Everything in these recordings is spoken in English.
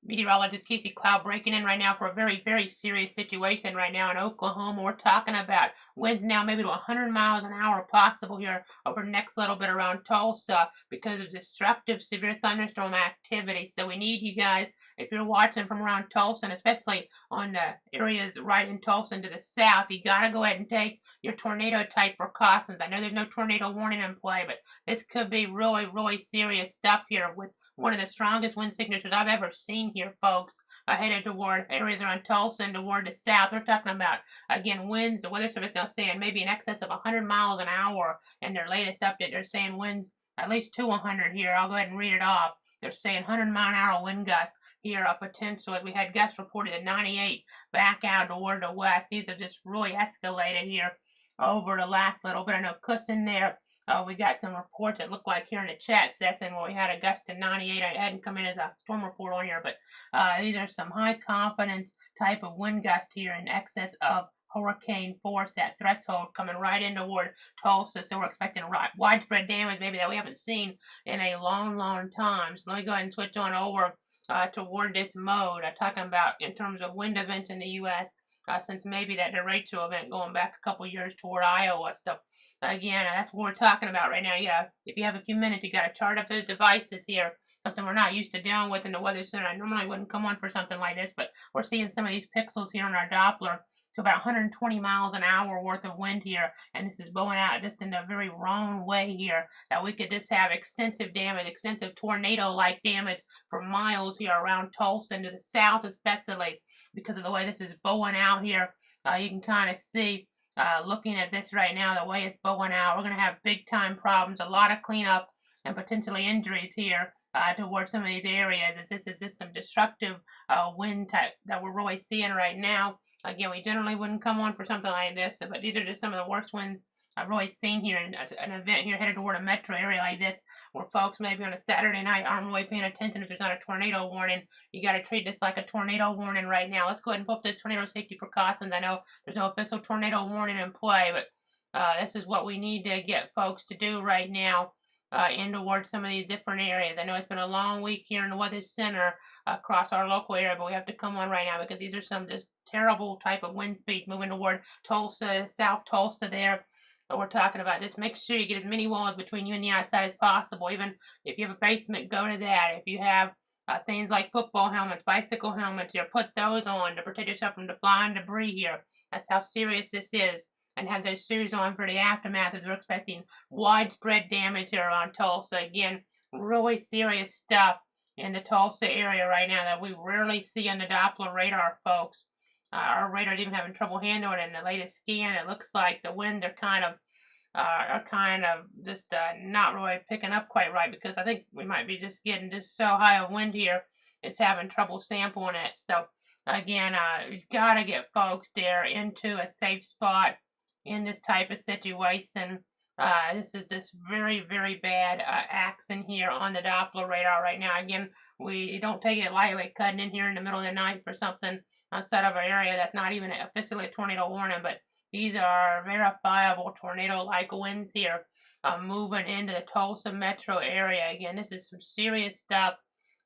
Meteorologist Casey Cloud breaking in right now for a very, very serious situation right now in Oklahoma. We're talking about winds now maybe to 100 miles an hour possible here over the next little bit around Tulsa because of destructive severe thunderstorm activity. So we need you guys, if you're watching from around Tulsa, and especially on the areas right in Tulsa and to the south, you got to go ahead and take your tornado type precautions. I know there's no tornado warning in play, but this could be really, really serious stuff here with one of the strongest wind signatures I've ever seen here, folks, headed toward areas around Tulsa and toward the south. We're talking about, again, winds. The Weather Service now saying maybe in excess of 100 miles an hour in their latest update. They're saying winds at least to 100 here. I'll go ahead and read it off. They're saying 100-mile-an-hour wind gusts here, a potential, as we had gusts reported at 98 back out toward the west. These are just really escalated here over the last little bit. I know Cuss in there. We got some reports that look like here in the chat session where we had a gust of 98. I hadn't come in as a storm report on here, but these are some high confidence type of wind gusts here in excess of hurricane force, that threshold coming right in toward Tulsa. So we're expecting widespread damage maybe that we haven't seen in a long, long time. So let me go ahead and switch on over toward this mode. I'm talking about in terms of wind events in the U.S. Since maybe that derecho event going back a couple years toward Iowa. So again, that's what we're talking about right now. Yeah, if you have a few minutes, you got to chart up those devices here. Something we're not used to dealing with in the Weather Center. I normally wouldn't come on for something like this, but we're seeing some of these pixels here on our Doppler to about 120 miles an hour worth of wind here, and this is blowing out just in a very wrong way here, that we could just have extensive damage, extensive tornado-like damage for miles here around Tulsa and to the south especially because of the way this is bowing out here. You can kind of see looking at this right now, the way it's bowing out, we're going to have big time problems, a lot of cleanup and potentially injuries here towards some of these areas. This is just some destructive wind type that we're really seeing right now. Again, we generally wouldn't come on for something like this, but these are just some of the worst winds I've really seen here in an event here headed toward a metro area like this, where folks maybe on a Saturday night aren't really paying attention if there's not a tornado warning. You got to treat this like a tornado warning right now. Let's go ahead and put the tornado safety precautions. I know there's no official tornado warning in play, but this is what we need to get folks to do right now in towards some of these different areas. I know it's been a long week here in the Weather Center across our local area, but we have to come on right now because these are some just terrible type of wind speeds moving toward Tulsa, South Tulsa there. That we're talking about. Just make sure you get as many walls between you and the outside as possible. Even if you have a basement, go to that. If you have things like football helmets, bicycle helmets, here, put those on to protect yourself from the flying debris here. That's how serious this is. And have those shoes on for the aftermath as we're expecting widespread damage here on Tulsa. Again, really serious stuff in the Tulsa area right now that we rarely see on the Doppler radar, folks. Our radar's even having trouble handling it in the latest scan. It looks like the winds are kind of just not really picking up quite right because I think we might be just getting just so high a wind here, it's having trouble sampling it. So again, we've got to get folks there into a safe spot in this type of situation. This is just very, very bad action here on the Doppler radar right now. Again, we don't take it lightly cutting in here in the middle of the night for something outside of an area that's not even officially a tornado warning, but these are verifiable tornado-like winds here moving into the Tulsa metro area. Again, this is some serious stuff,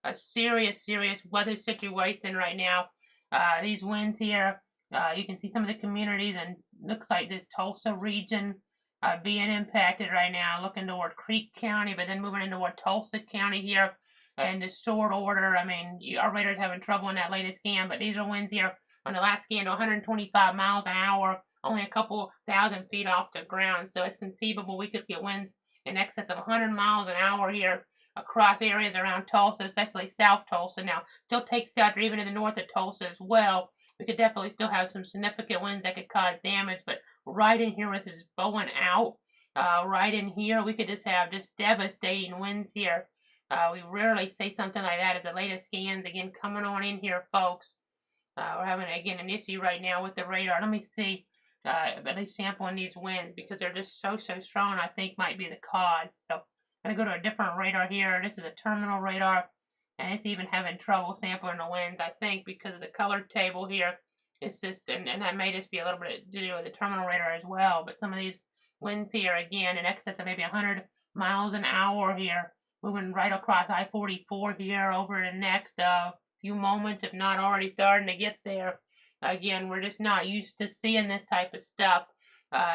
a serious, serious weather situation right now. These winds here, you can see some of the communities and looks like this Tulsa region being impacted right now, looking toward Creek County, but then moving into toward Tulsa County here in the short order. I mean, our radar's having trouble in that latest scan, but these are winds here on the last scan to 125 miles an hour, only a couple thousand feet off the ground. So it's conceivable we could get winds in excess of 100 miles an hour here across areas around Tulsa, especially South Tulsa. Now, still takes south or even to the north of Tulsa as well. We could definitely still have some significant winds that could cause damage, but right in here with this bowing out, right in here, we could just have just devastating winds here. We rarely see something like that at the latest scans. Again, coming on in here, folks. We're having, again, an issue right now with the radar. Let me see, at least sampling these winds because they're just so strong, I think might be the cause. So I'm going to go to a different radar here. This is a terminal radar, and it's even having trouble sampling the winds, I think, because of the color table here. It's just, and that may just be a little bit to do with the terminal radar as well. But some of these winds here, again, in excess of maybe 100 miles an hour here, moving right across I-44 here over the next few moments, if not already starting to get there. Again, we're just not used to seeing this type of stuff.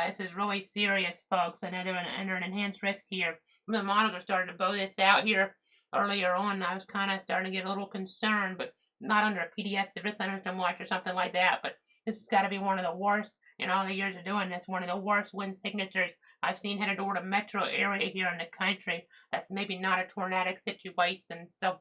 This is really serious, folks. I know they're under an enhanced risk here. The models are starting to bow this out here earlier on. I was kind of starting to get a little concerned, but not under a PDF severe thunderstorm watch or something like that. But this has got to be one of the worst in all the years of doing this. One of the worst wind signatures I've seen headed toward a metro area here in the country. That's maybe not a tornadic situation. So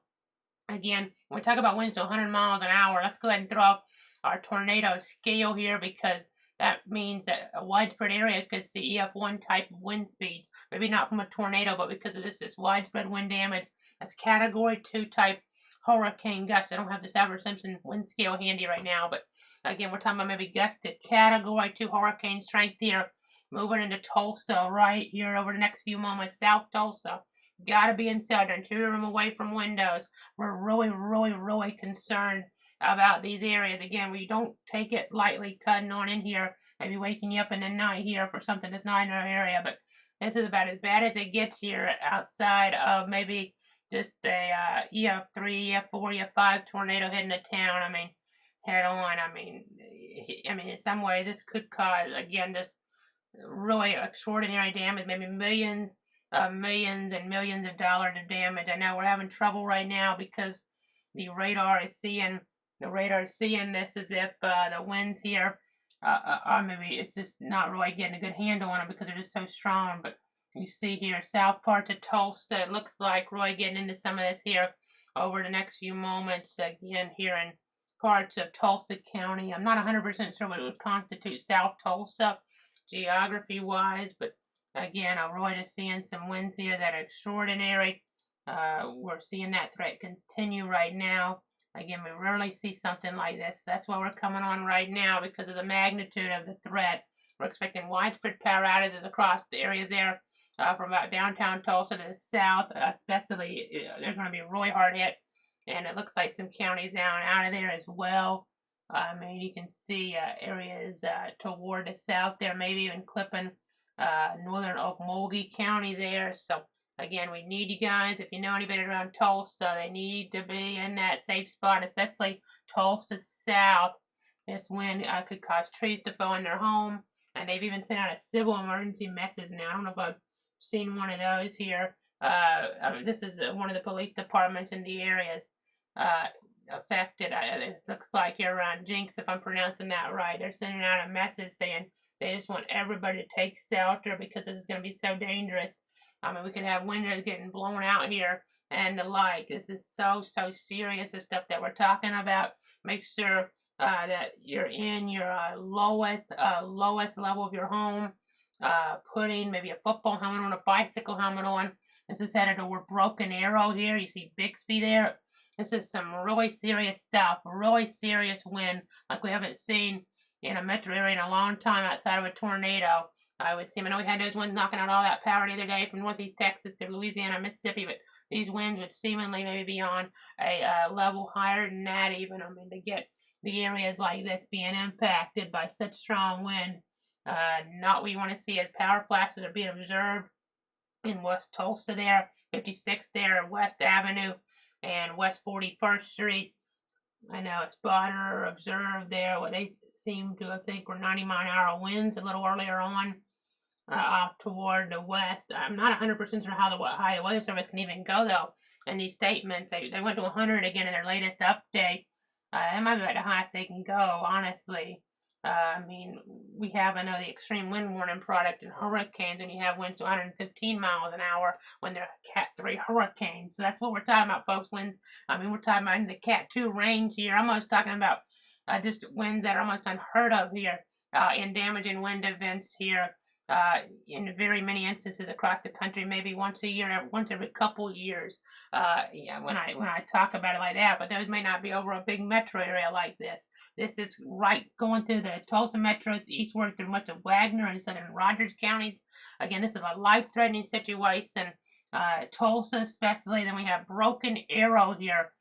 again, when we talk about winds to 100 miles an hour, let's go ahead and throw up our tornado scale here, because that means that a widespread area could see EF1 type of wind speeds. Maybe not from a tornado, but because of this widespread wind damage, that's Category 2 type hurricane gusts. I don't have this Saffir-Simpson wind scale handy right now, but again, we're talking about maybe gusts to Category 2 hurricane strength here, moving into Tulsa right here over the next few moments. South Tulsa, gotta be inside, interior room away from windows. We're really concerned about these areas. Again, we don't take it lightly cutting on in here, maybe waking you up in the night here for something that's not in our area, but this is about as bad as it gets here outside of maybe just a EF3, EF4, EF5 tornado hitting a town. I mean, head on. I mean, in some ways, this could cause, again, just really extraordinary damage, maybe millions and millions of dollars of damage. I know we're having trouble right now because the radar is seeing this as if the winds here, maybe it's just not really getting a good handle on them because they're just so strong. But you see here, south parts of Tulsa, it looks like really getting into some of this here over the next few moments. Again, here in parts of Tulsa County, I'm not 100% sure what would constitute South Tulsa geography-wise, but again, I'm really just seeing some winds here that are extraordinary. We're seeing that threat continue right now. Again, we rarely see something like this. That's why we're coming on right now, because of the magnitude of the threat. We're expecting widespread power outages across the areas there from about downtown Tulsa to the south. Especially, they're going to be really hard hit, and it looks like some counties down out of there as well. You can see areas toward the south there, maybe even clipping northern Okmulgee County there. So again, we need you guys. If you know anybody around Tulsa, they need to be in that safe spot, especially Tulsa South. This wind could cause trees to fall in their home, and they've even sent out a civil emergency message now. I don't know if I've seen one of those here. This is one of the police departments in the areas affected. It looks like here around Jinx, if I'm pronouncing that right. They're sending out a message saying they just want everybody to take shelter because this is going to be so dangerous. We could have windows getting blown out here and the like. This is so serious, the stuff that we're talking about. Make sure that you're in your lowest level of your home. Putting maybe a football helmet on, a bicycle helmet on. This is headed toward Broken Arrow here. You see Bixby there. This is some really serious stuff, really serious wind like we haven't seen in a metro area in a long time outside of a tornado. I would say, I know we had those winds knocking out all that power the other day from northeast Texas to Louisiana, Mississippi, but these winds would seemingly maybe be on a level higher than that even. To get the areas like this being impacted by such strong wind, not what you want to see as power flashes are being observed in West Tulsa there, 56th there, West Avenue, and West 41st Street. I know a spotter observed there what they seem to think were 90-mile-an-hour winds a little earlier on off toward the west. I'm not 100% sure how high the Weather Service can even go, though, in these statements. They went to 100 again in their latest update. That might be about the highest they can go, honestly. We have, I know, the extreme wind warning product in hurricanes, and you have winds to 115 miles an hour when they're Cat 3 hurricanes. So that's what we're talking about, folks. Winds, we're talking about in the Cat 2 range here. I'm almost talking about just winds that are almost unheard of here in damaging wind events here. In very many instances across the country, maybe once a year, once every couple years. When I talk about it like that, but those may not be over a big metro area like this. This is right going through the Tulsa metro, eastward through much of Wagner and southern Rogers counties. Again, this is a life-threatening situation. Tulsa especially. Then we have Broken Arrow here.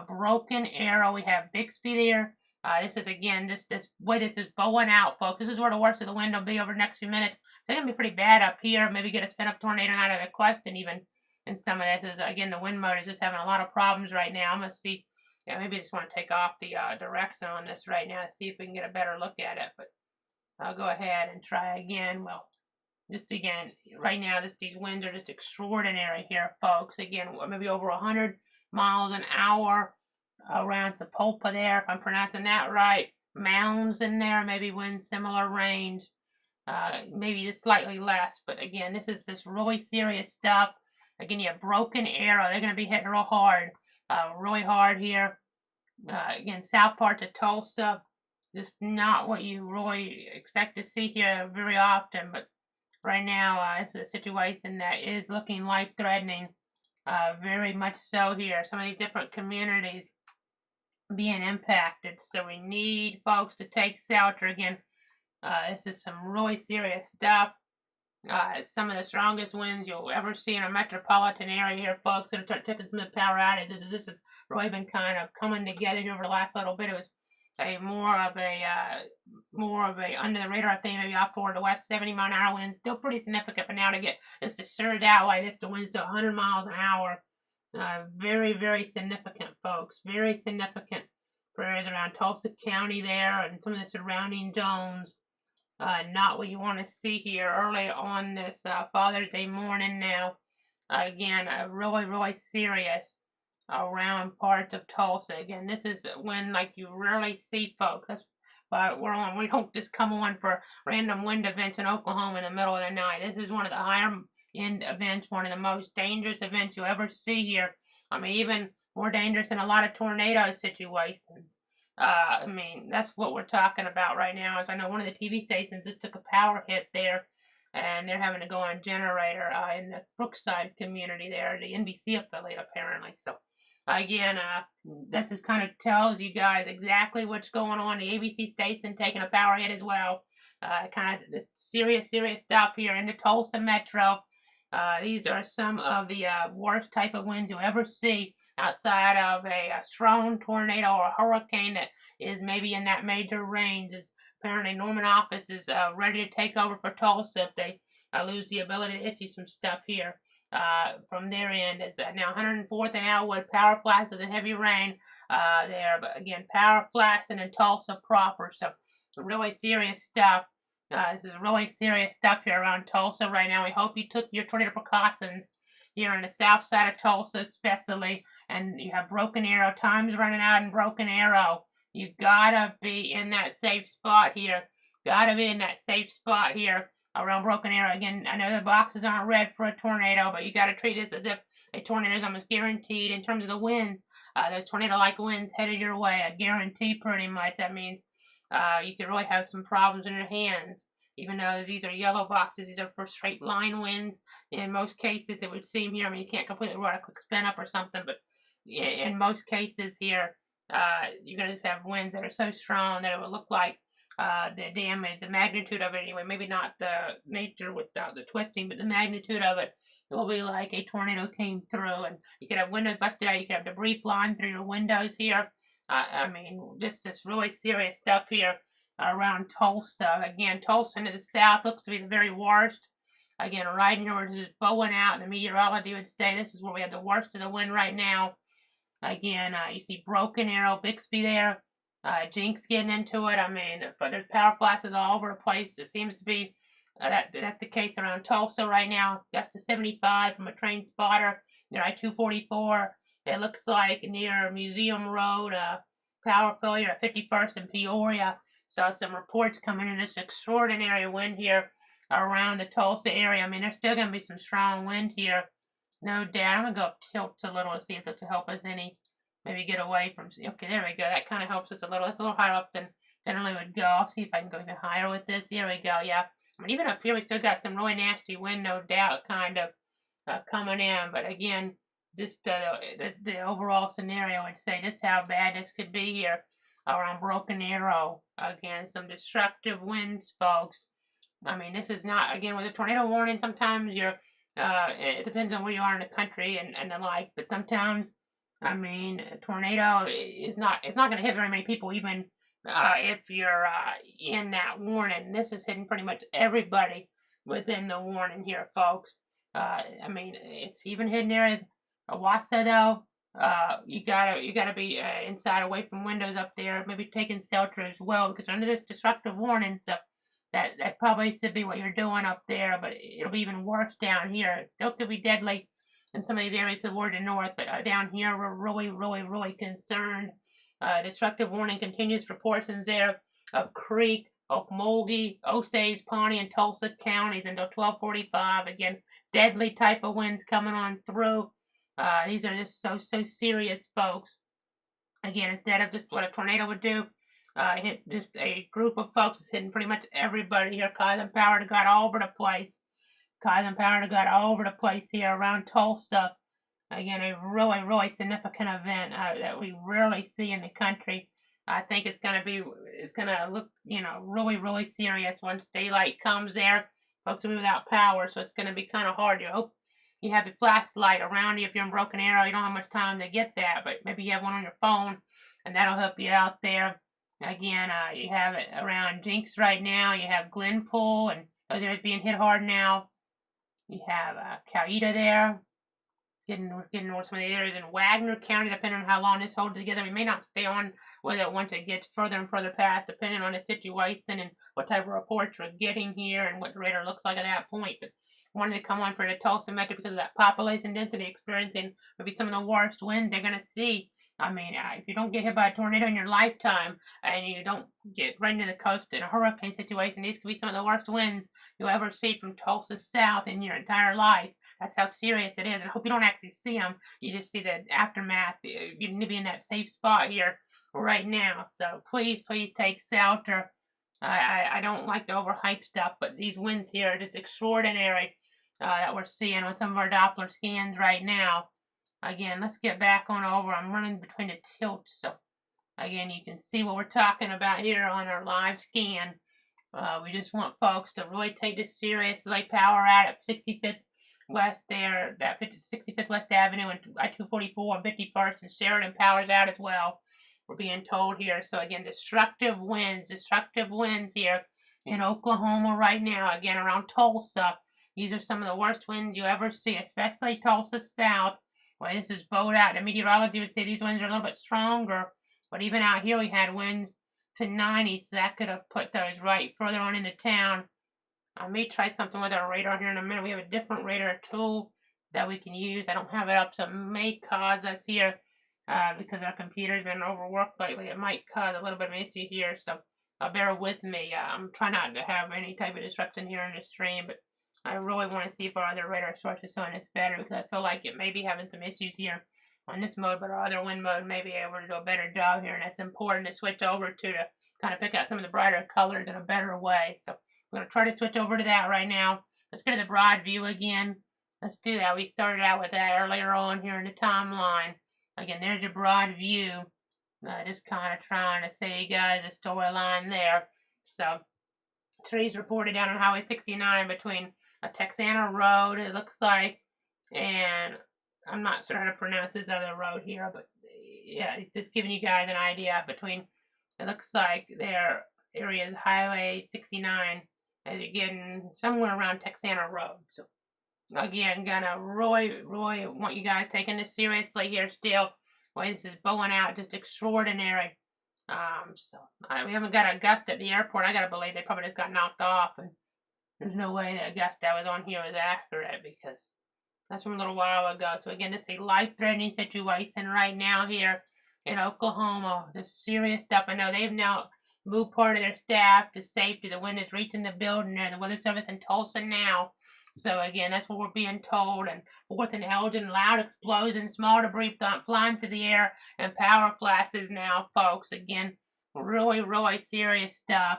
Broken Arrow. We have Bixby there. This is, again, this way this is bowing out, folks. This is where the worst of the wind will be over the next few minutes. So it's going to be pretty bad up here. Maybe get a spin-up tornado out of the question even in some of that. Because, again, the wind motor is just having a lot of problems right now. I'm going to see Yeah, maybe I just want to take off the direction on this right now to see if we can get a better look at it. But I'll go ahead and try again. Well, just again, right now, these winds are just extraordinary here, folks. Again, maybe over 100 miles an hour around Sapulpa there, if I'm pronouncing that right. Mounds in there, maybe wind similar range, maybe just slightly less. But again, this is just really serious stuff. Again, you have broken arrow. They're going to be hitting really hard here. Again, south part of Tulsa, just not what you really expect to see here very often. But right now, it's a situation that is looking life-threatening, very much so here. Some of these different communities being impacted, so we need folks to take shelter. Again, this is some really serious stuff. Some of the strongest winds you'll ever see in a metropolitan area here, folks, that are taking some of the power outages. This has really been kind of coming together here over the last little bit. It was more of a under the radar thing, maybe off toward the west, 70-mile-an-hour winds, still pretty significant. But now to get just to surge out like this, the winds to 100 miles an hour, very, very significant, folks. Very significant for areas around Tulsa County there and some of the surrounding zones. Not what you want to see here early on this Father's Day morning now. Again, really, really serious around parts of Tulsa. Again, this is when like you rarely see, folks. That's why we don't just come on for random wind events in Oklahoma in the middle of the night. This is one of the higher end events, one of the most dangerous events you'll ever see here. I mean, even more dangerous than a lot of tornado situations. I mean, that's what we're talking about right now. As I know, one of the TV stations just took a power hit there, and they're having to go on generator in the Brookside community there, the NBC affiliate apparently. So again, this is kind of tells you guys exactly what's going on. The ABC station taking a power hit as well. Kind of this serious stuff here in the Tulsa metro. These are some of the worst type of winds you'll ever see outside of a strong tornado or hurricane that is maybe in that major range. Apparently Norman office is ready to take over for Tulsa if they lose the ability to issue some stuff here from their end. It's now 104th and Elwood, power flashes and heavy rain there. But again, power flashing in Tulsa proper. So really serious stuff. This is really serious stuff here around Tulsa right now. We hope you took your tornado precautions here on the south side of Tulsa especially. And you have Broken Arrow. Time's running out in Broken Arrow. You gotta be in that safe spot here. Gotta be in that safe spot here around Broken Arrow. Again, I know the boxes aren't red for a tornado, but you gotta treat this as if a tornado is almost guaranteed in terms of the winds. Those tornado-like winds headed your way, a guarantee pretty much. That means you could really have some problems in your hands. Even though these are yellow boxes, these are for straight line winds. In most cases, it would seem here, I mean, you can't completely run a quick spin up or something, but in most cases here, you're going to just have winds that are so strong that it would look like the damage, the magnitude of it anyway, maybe not the nature with the twisting, but the magnitude of it will be like a tornado came through, and you could have windows busted out, you could have debris flying through your windows here. I mean, just this really serious stuff here around Tulsa. Again, Tulsa into the south looks to be the very worst. Again, right here where this is bowing out, the meteorology would say this is where we have the worst of the wind right now. Again, you see Broken Arrow, Bixby there. Jinx getting into it. I mean, but there's power flashes all over the place. It seems to be that's the case around Tulsa right now. Gusts to 75 from a train spotter near I-244. It looks like near Museum Road, power failure at 51st and Peoria. So some reports coming in this extraordinary wind here around the Tulsa area. I mean, there's still going to be some strong wind here, no doubt. I'm going to go up tilts a little to see if this will help us any. Maybe get away from, okay, there we go. That kind of helps us a little. It's a little higher up than generally would go. I'll see if I can go even higher with this. Here we go, yeah. I mean, even up here, we still got some really nasty wind, no doubt, kind of coming in. But again, just the overall scenario would say just how bad this could be here around Broken Arrow. Again, some destructive winds, folks. I mean, this is not, again, with a tornado warning, sometimes it depends on where you are in the country and the like, but sometimes, I mean, a tornado it's not going to hit very many people, even if you're in that warning. This is hitting pretty much everybody within the warning here, folks. I mean, it's even hitting areas of Wassa, though. you gotta be inside, away from windows up there. Maybe taking shelter as well, because under this destructive warning, so that probably should be what you're doing up there. But it'll be even worse down here. It still could be deadly in some of these areas toward the north, but down here we're really concerned. Destructive warning continues for portions there of Creek, Okmulgee, Osage, Pawnee, and Tulsa counties until 12:45. Again, deadly type of winds coming on through. These are just so serious, folks. Again, instead of just what a tornado would do, hit just a group of folks. It's hitting pretty much everybody here, causing power to go out all over the place. Causing power to go out all over the place here around Tulsa. Again, a really significant event that we rarely see in the country. I think it's gonna look, really serious once daylight comes there. Folks will be without power, so it's gonna be kind of hard. You hope you have your flashlight around you. If you're in Broken Arrow, you don't have much time to get that, but maybe you have one on your phone, and that'll help you out there. Again, you have it around Jinx right now. You have Glenpool, and those areas being hit hard now. You have Coweta there. We're getting north some of the areas in Wagner County, depending on how long this holds together. We may not stay on with it once it gets further and further past, depending on the situation and what type of reports we're getting here and what the radar looks like at that point. But I wanted to come on for the Tulsa Metro because of that population density, experiencing maybe some of the worst winds they're going to see. I mean, if you don't get hit by a tornado in your lifetime and you don't get right into the coast in a hurricane situation, these could be some of the worst winds you'll ever see from Tulsa south in your entire life. That's how serious it is. I hope you don't actually see them. You just see the aftermath. You need to be in that safe spot here right now. So please take shelter. I don't like the overhyped stuff, but these winds here are just extraordinary that we're seeing with some of our Doppler scans right now. Again, let's get back on over. I'm running between the tilts, so again, you can see what we're talking about here on our live scan. We just want folks to really take this seriously. Power out at 65th West there, that 65th West Avenue and I-244 and 51st, and Sheridan power's out as well. We're being told here. So again, destructive winds here in Oklahoma right now. Again, around Tulsa. These are some of the worst winds you ever see, especially Tulsa South. Well, this is bowed out. The meteorology would say these winds are a little bit stronger, but even out here we had winds to 90, so that could have put those right further on into town. I may try something with our radar here in a minute. We have a different radar tool that we can use. I don't have it up, so it may cause us here, because our computer's been overworked lately, it might cause a little bit of an issue here, so bear with me. I'm trying not to have any type of disruption here in the stream, but I really want to see if our other radar sources showing us better, because I feel like it may be having some issues here on this mode, but our other wind mode may be able to do a better job here, and it's important to switch over to kind of pick out some of the brighter colors in a better way. So we're going to try to switch over to that right now. Let's go to the broad view again. Let's do that. We started out with that earlier on here in the timeline. Again, there's your broad view. Just kind of trying to see you guys the storyline there. So trees reported down on Highway 69 between a Texana Road, it looks like, and I'm not sure how to pronounce this other road here, but yeah, just giving you guys an idea between, it looks like their area is Highway 69 as you're getting somewhere around Texana Road. So again, gonna really want you guys taking this seriously here still. Boy, this is bowing out just extraordinary. We haven't got a gust at the airport. I gotta believe they probably just got knocked off, and there's no way that gust that was on here was accurate, because that's from a little while ago. So again, this is a life-threatening situation right now here in Oklahoma. This serious stuff. I know they've now moved part of their staff to safety. The wind is reaching the building there. The Weather Service in Tulsa now. So again, that's what we're being told. And Fourth and Elgin, loud explosions, small debris flying through the air, and power flashes now, folks. Again, really serious stuff.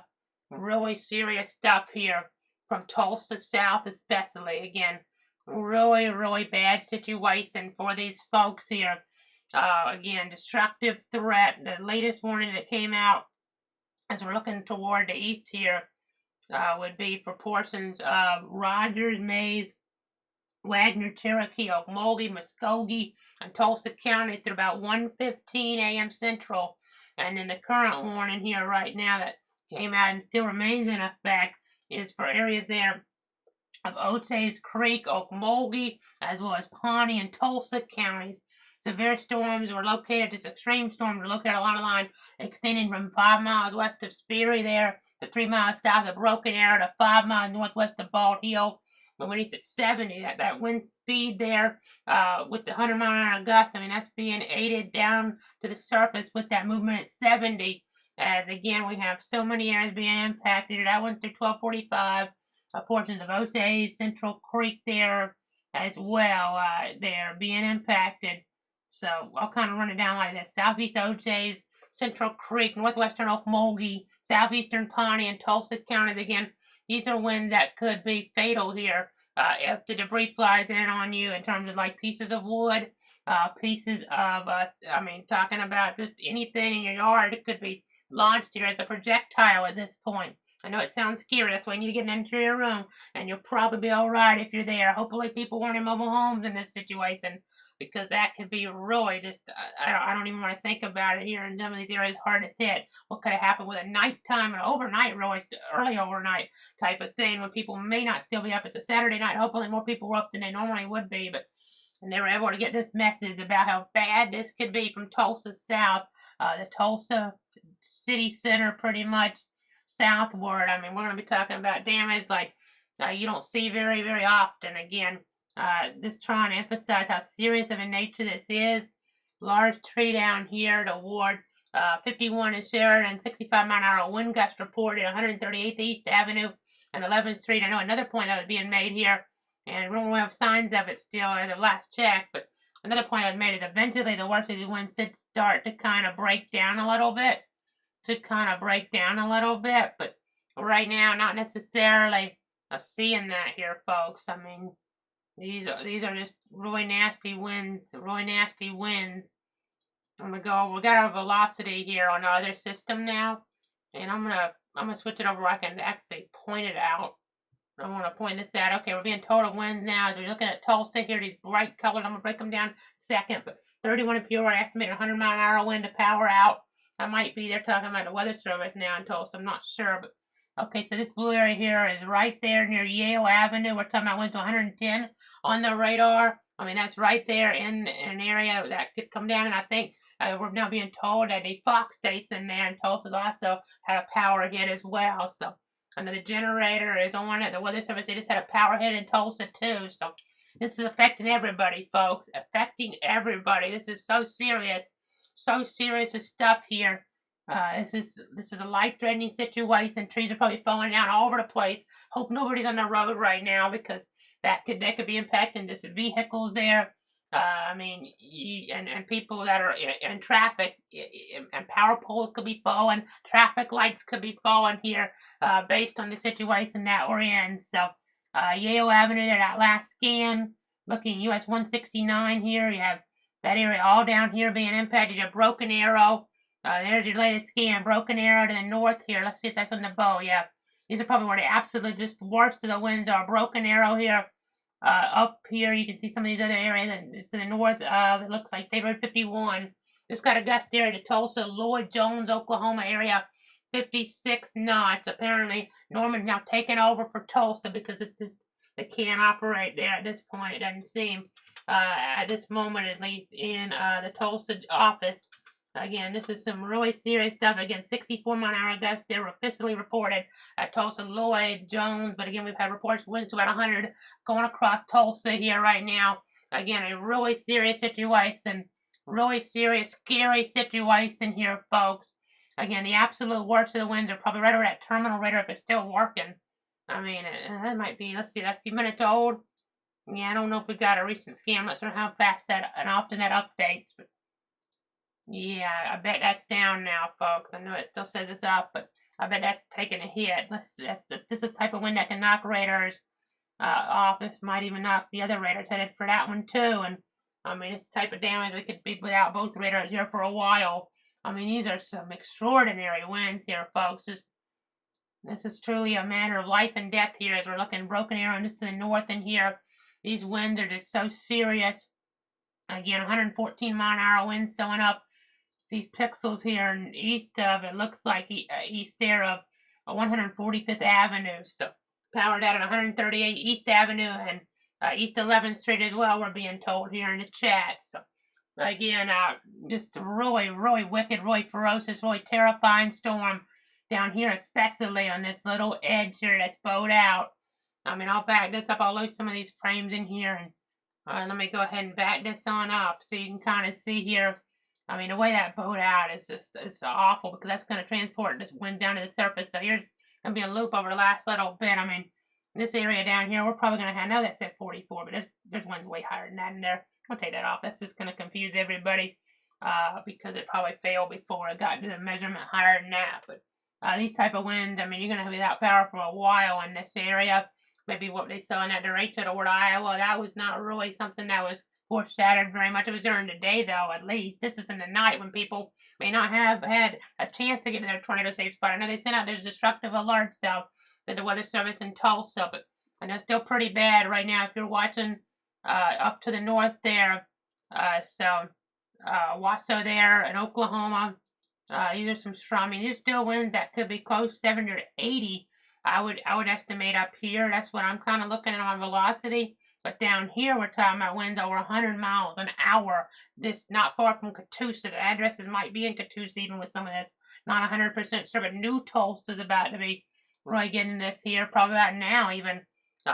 Really serious stuff here from Tulsa South especially. Again, really bad situation for these folks here. Again, destructive threat. The latest warning that came out as we're looking toward the east here would be for portions of Rogers, Mays, Wagner, Cherokee, Okmulgee, Muskogee, and Tulsa County through about 1:15 a.m. Central. And then the current warning here right now that came out and still remains in effect is for areas there of Osage Creek, Okmulgee, as well as Pawnee and Tulsa counties. severe storms were located, just extreme storms were located along the line extending from 5 miles west of Sperry there to 3 miles south of Broken Arrow to 5 miles northwest of Bald Hill. But when he's at 70, that wind speed there with the 100-mile-an-hour gust, I mean, that's being aided down to the surface with that movement at 70. As again, we have so many areas being impacted. That went through 1245, portions of Osage, Central Creek there as well. They're being impacted. So I'll kind of run it down like this. Southeast Osage, Central Creek, northwestern Okmulgee, southeastern Pawnee, and Tulsa counties. Again, these are winds that could be fatal here if the debris flies in on you in terms of like pieces of wood, pieces of, talking about just anything in your yard. It could be launched here as a projectile at this point. I know it sounds scary. That's why you need to get an interior room, and you'll probably be all right if you're there. Hopefully people weren't in mobile homes in this situation, because that could be really just, I don't even want to think about it here in some of these areas hardest hit. What could have happened with a nighttime and overnight, really early overnight type of thing when people may not still be up. It's a Saturday night. Hopefully more people were up than they normally would be, and they were able to get this message about how bad this could be from Tulsa south, the Tulsa city center pretty much southward. I mean, we're going to be talking about damage like you don't see very, very often. Again, just trying to emphasize how serious of a nature this is. Large tree down here to Ward 51 in Sheridan, 65-mile-an-hour wind gust reported, 138th East Avenue and 11th Street. I know another point that was being made here, and we don't have signs of it still as of last check, but another point that was made is eventually the worst of the winds should start to kind of break down a little bit. But right now, not necessarily seeing that here, folks. I mean, these are just really nasty winds. I'm gonna go. We got our velocity here on our other system now, and I'm gonna switch it over where I can actually point it out. I want to point this out. Okay, we're being total winds now. As we're looking at Tulsa here, these bright colors. I'm gonna break them down in a second. But 31 in Peoria, estimated 100-mile-an-hour wind to power out. That might be, they're talking about the weather service now in Tulsa. I'm not sure, but okay, so this blue area here is right there near Yale Avenue. We're talking about winds to 110 on the radar. I mean, that's right there in an area that could come down, and I think we're now being told that the Fox station there in Tulsa also had a power hit as well. So I know the generator is on at the weather service. They just had a power hit in Tulsa too. So this is affecting everybody, folks. Affecting everybody. This is so serious. So serious stuff here. This is a life-threatening situation. Trees are probably falling down all over the place. Hope nobody's on the road right now, because that could be impacting just vehicles there. And people that are in traffic, and power poles could be falling, traffic lights could be falling here, based on the situation that we're in. So, Yale Avenue there, that last scan, looking US 169 here, you have that area all down here being impacted. You have Broken Arrow. There's your latest scan. Broken Arrow to the north here. Let's see if that's on the bow. Yeah, these are probably where the absolute just worst of the winds are. Broken Arrow here. Up here, you can see some of these other areas just to the north of, it looks like State Road 51. Just got a gust area to Tulsa, Lloyd Jones, Oklahoma area, 56 knots. Apparently, Norman's now taking over for Tulsa, because it's just, they can't operate there at this point. It doesn't seem, at this moment, at least, in the Tulsa office. Again, this is some really serious stuff. Again, 64-mile-an-hour gusts. They were officially reported at Tulsa, Lloyd, Jones. But again, we've had reports winds to about 100 going across Tulsa here right now. Again, a really serious situation. Really serious, scary situation here, folks. Again, the absolute worst of the winds are probably right over that terminal radar if it's still working. I mean, that might be, let's see, that's a few minutes old. Yeah, I don't know if we got a recent scan. I'm not sure how fast that and often that updates, but yeah, I bet that's down now, folks. I know it still says it's up, but I bet that's taking a hit. This is the type of wind that can knock radars off. This might even knock the other radars headed for that one too. And I mean, it's the type of damage we could be without both radars here for a while. I mean, these are some extraordinary winds here, folks. This is truly a matter of life and death here as we're looking. Broken Arrow just to the north in here. These winds are just so serious. Again, 114-mile-an-hour winds showing up. These pixels here and east of, it looks like east there of 145th Avenue. So powered out at 138 East Avenue and East 11th Street as well, we're being told here in the chat. So Again, just a really, really wicked, really ferocious, really terrifying storm down here, especially on this little edge here that's bowed out. I mean, I'll back this up. I'll load some of these frames in here, and let me go ahead and back this on up so you can kind of see here. I mean, the way that bowed out is just, it's awful, because that's going to transport this wind down to the surface. So here's going to be a loop over the last little bit. I mean, this area down here, we're probably going to have, I know that said 44, but there's ones way higher than that in there. I'll take that off. That's just going to confuse everybody because it probably failed before it got to the measurement higher than that. But these type of winds, I mean, you're going to have without power for a while in this area. Maybe what they saw in that derecho toward Iowa, that was not really something that was foreshadowed very much. It was during the day, though, at least. This is in the night when people may not have had a chance to get to their tornado safe spot. I know they sent out their destructive alerts, though, to the Weather Service in Tulsa, but I know it's still pretty bad right now if you're watching up to the north there. Wasso there in Oklahoma. These are some strong, I mean, these are still winds that could be close 70 or 80. I would estimate up here. That's what I'm kind of looking at on velocity. But down here, we're talking about winds over 100 miles an hour. This not far from Catoosa. The addresses might be in Catoosa even with some of this. Not 100% sure, but New Tulsa is about to be really getting this here. Probably about now even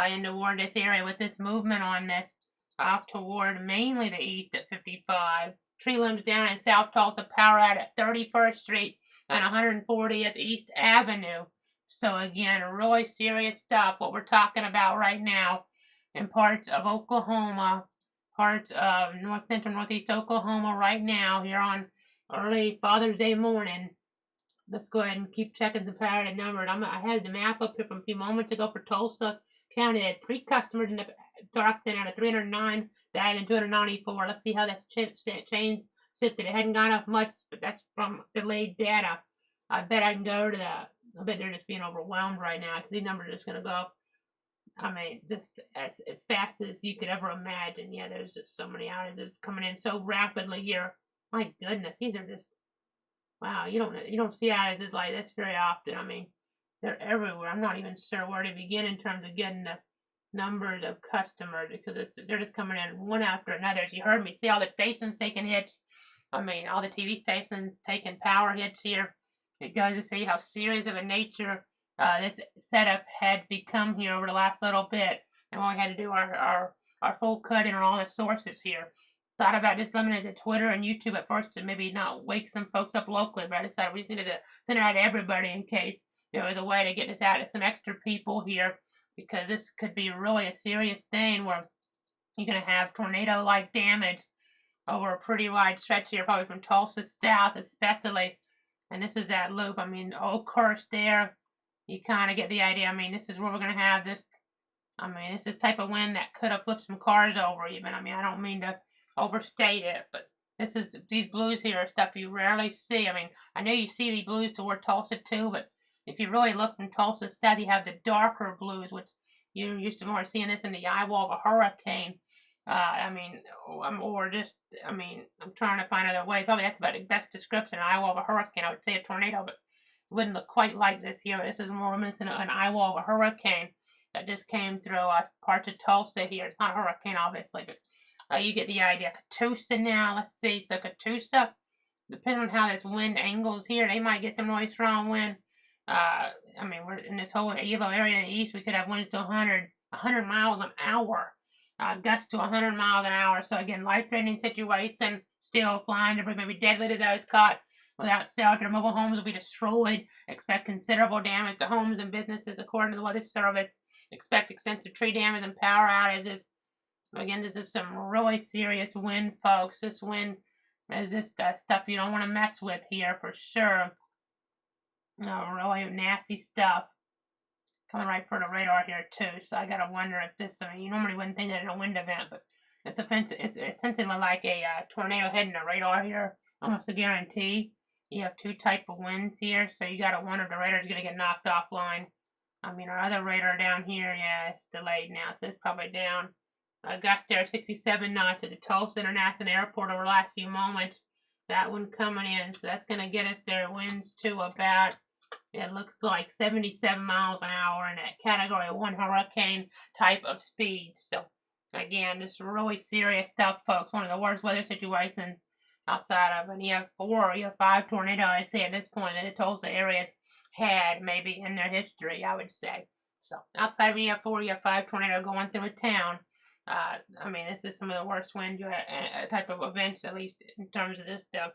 in toward this area with this movement on this off toward mainly the east at 55. Tree limbs down in South Tulsa, power out at 31st Street and 140th East Avenue. So again, really serious stuff, what we're talking about right now in parts of Oklahoma, parts of north central, northeast Oklahoma right now, here on early Father's Day morning. Let's go ahead and keep checking the power and number. I had the map up here from a few moments ago for Tulsa County. They had 3 customers in the dark then out of 309, died in 294. Let's see how that's changed, shifted. It hadn't gone up much, but that's from delayed data. I bet I can go to that. I bet they're just being overwhelmed right now because these numbers are just going to go up. I mean, just as fast as you could ever imagine. Yeah, there's just so many outages coming in so rapidly here. My goodness, these are just, wow. You don't see outages like this very often. I mean, they're everywhere. I'm not even sure where to begin in terms of getting the numbers of customers because they're just coming in one after another. As you heard me see all the stations taking hits. I mean, all the TV stations taking power hits here. It goes to see how serious of a nature this setup had become here over the last little bit, and when we had to do our full cutting on all the sources here. Thought about just limiting it to Twitter and YouTube at first to maybe not wake some folks up locally, but I decided we just needed to send it out to everybody in case there was a way to get this out to some extra people here, because this could be really a serious thing where you're going to have tornado-like damage over a pretty wide stretch here, probably from Tulsa south especially. And this is that loop. I mean, Oakhurst there, you kind of get the idea. I mean, this is where we're going to have this. I mean, this is type of wind that could have flipped some cars over even. I mean, I don't mean to overstate it, but these blues here are stuff you rarely see. I mean, I know you see the blues toward Tulsa too, but if you really look from Tulsa south, you have the darker blues, which you're used to more seeing this in the eye wall of a hurricane. I mean, or just, I mean, I'm trying to find another way. Probably that's about the best description. An eye wall of a hurricane. I would say a tornado, but it wouldn't look quite like this here. This is more reminiscent of an eye wall of a hurricane that just came through parts of Tulsa here. It's not a hurricane, obviously, but you get the idea. Catoosa now, let's see. So Catoosa, depending on how this wind angles here, they might get some really strong wind. I mean, we're in this whole Elo area in the east, we could have winds to 100 miles an hour. Gusts to 100 miles an hour. So again, life-threatening situation. Still flying debris may be deadly to those caught without shelter. Mobile homes will be destroyed. Expect considerable damage to homes and businesses according to the Weather Service. Expect extensive tree damage and power outages. Again, this is some really serious wind, folks. This wind is just stuff you don't want to mess with here for sure. Really nasty stuff. Coming right for the radar here too, so I gotta wonder if this. I mean, you normally wouldn't think that in a wind event, but it's essentially like a tornado hitting the radar here, almost a guarantee. You have 2 type of winds here, so you gotta wonder if the radar's gonna get knocked offline. I mean, our other radar down here, yeah, it's delayed now, so it's probably down. Gust there 67 knots at the Tulsa International Airport over the last few moments. That one coming in, so that's gonna get us their winds to about. It looks like 77 miles an hour in that category 1 hurricane type of speed. So Again, just really serious stuff, folks. One of the worst weather situations outside of an EF4 or EF5 tornado, I'd say at this point that the Tulsa area's had maybe in their history, I would say. So outside of an EF4, EF5 tornado going through a town, I mean, this is some of the worst wind type of events, at least in terms of just the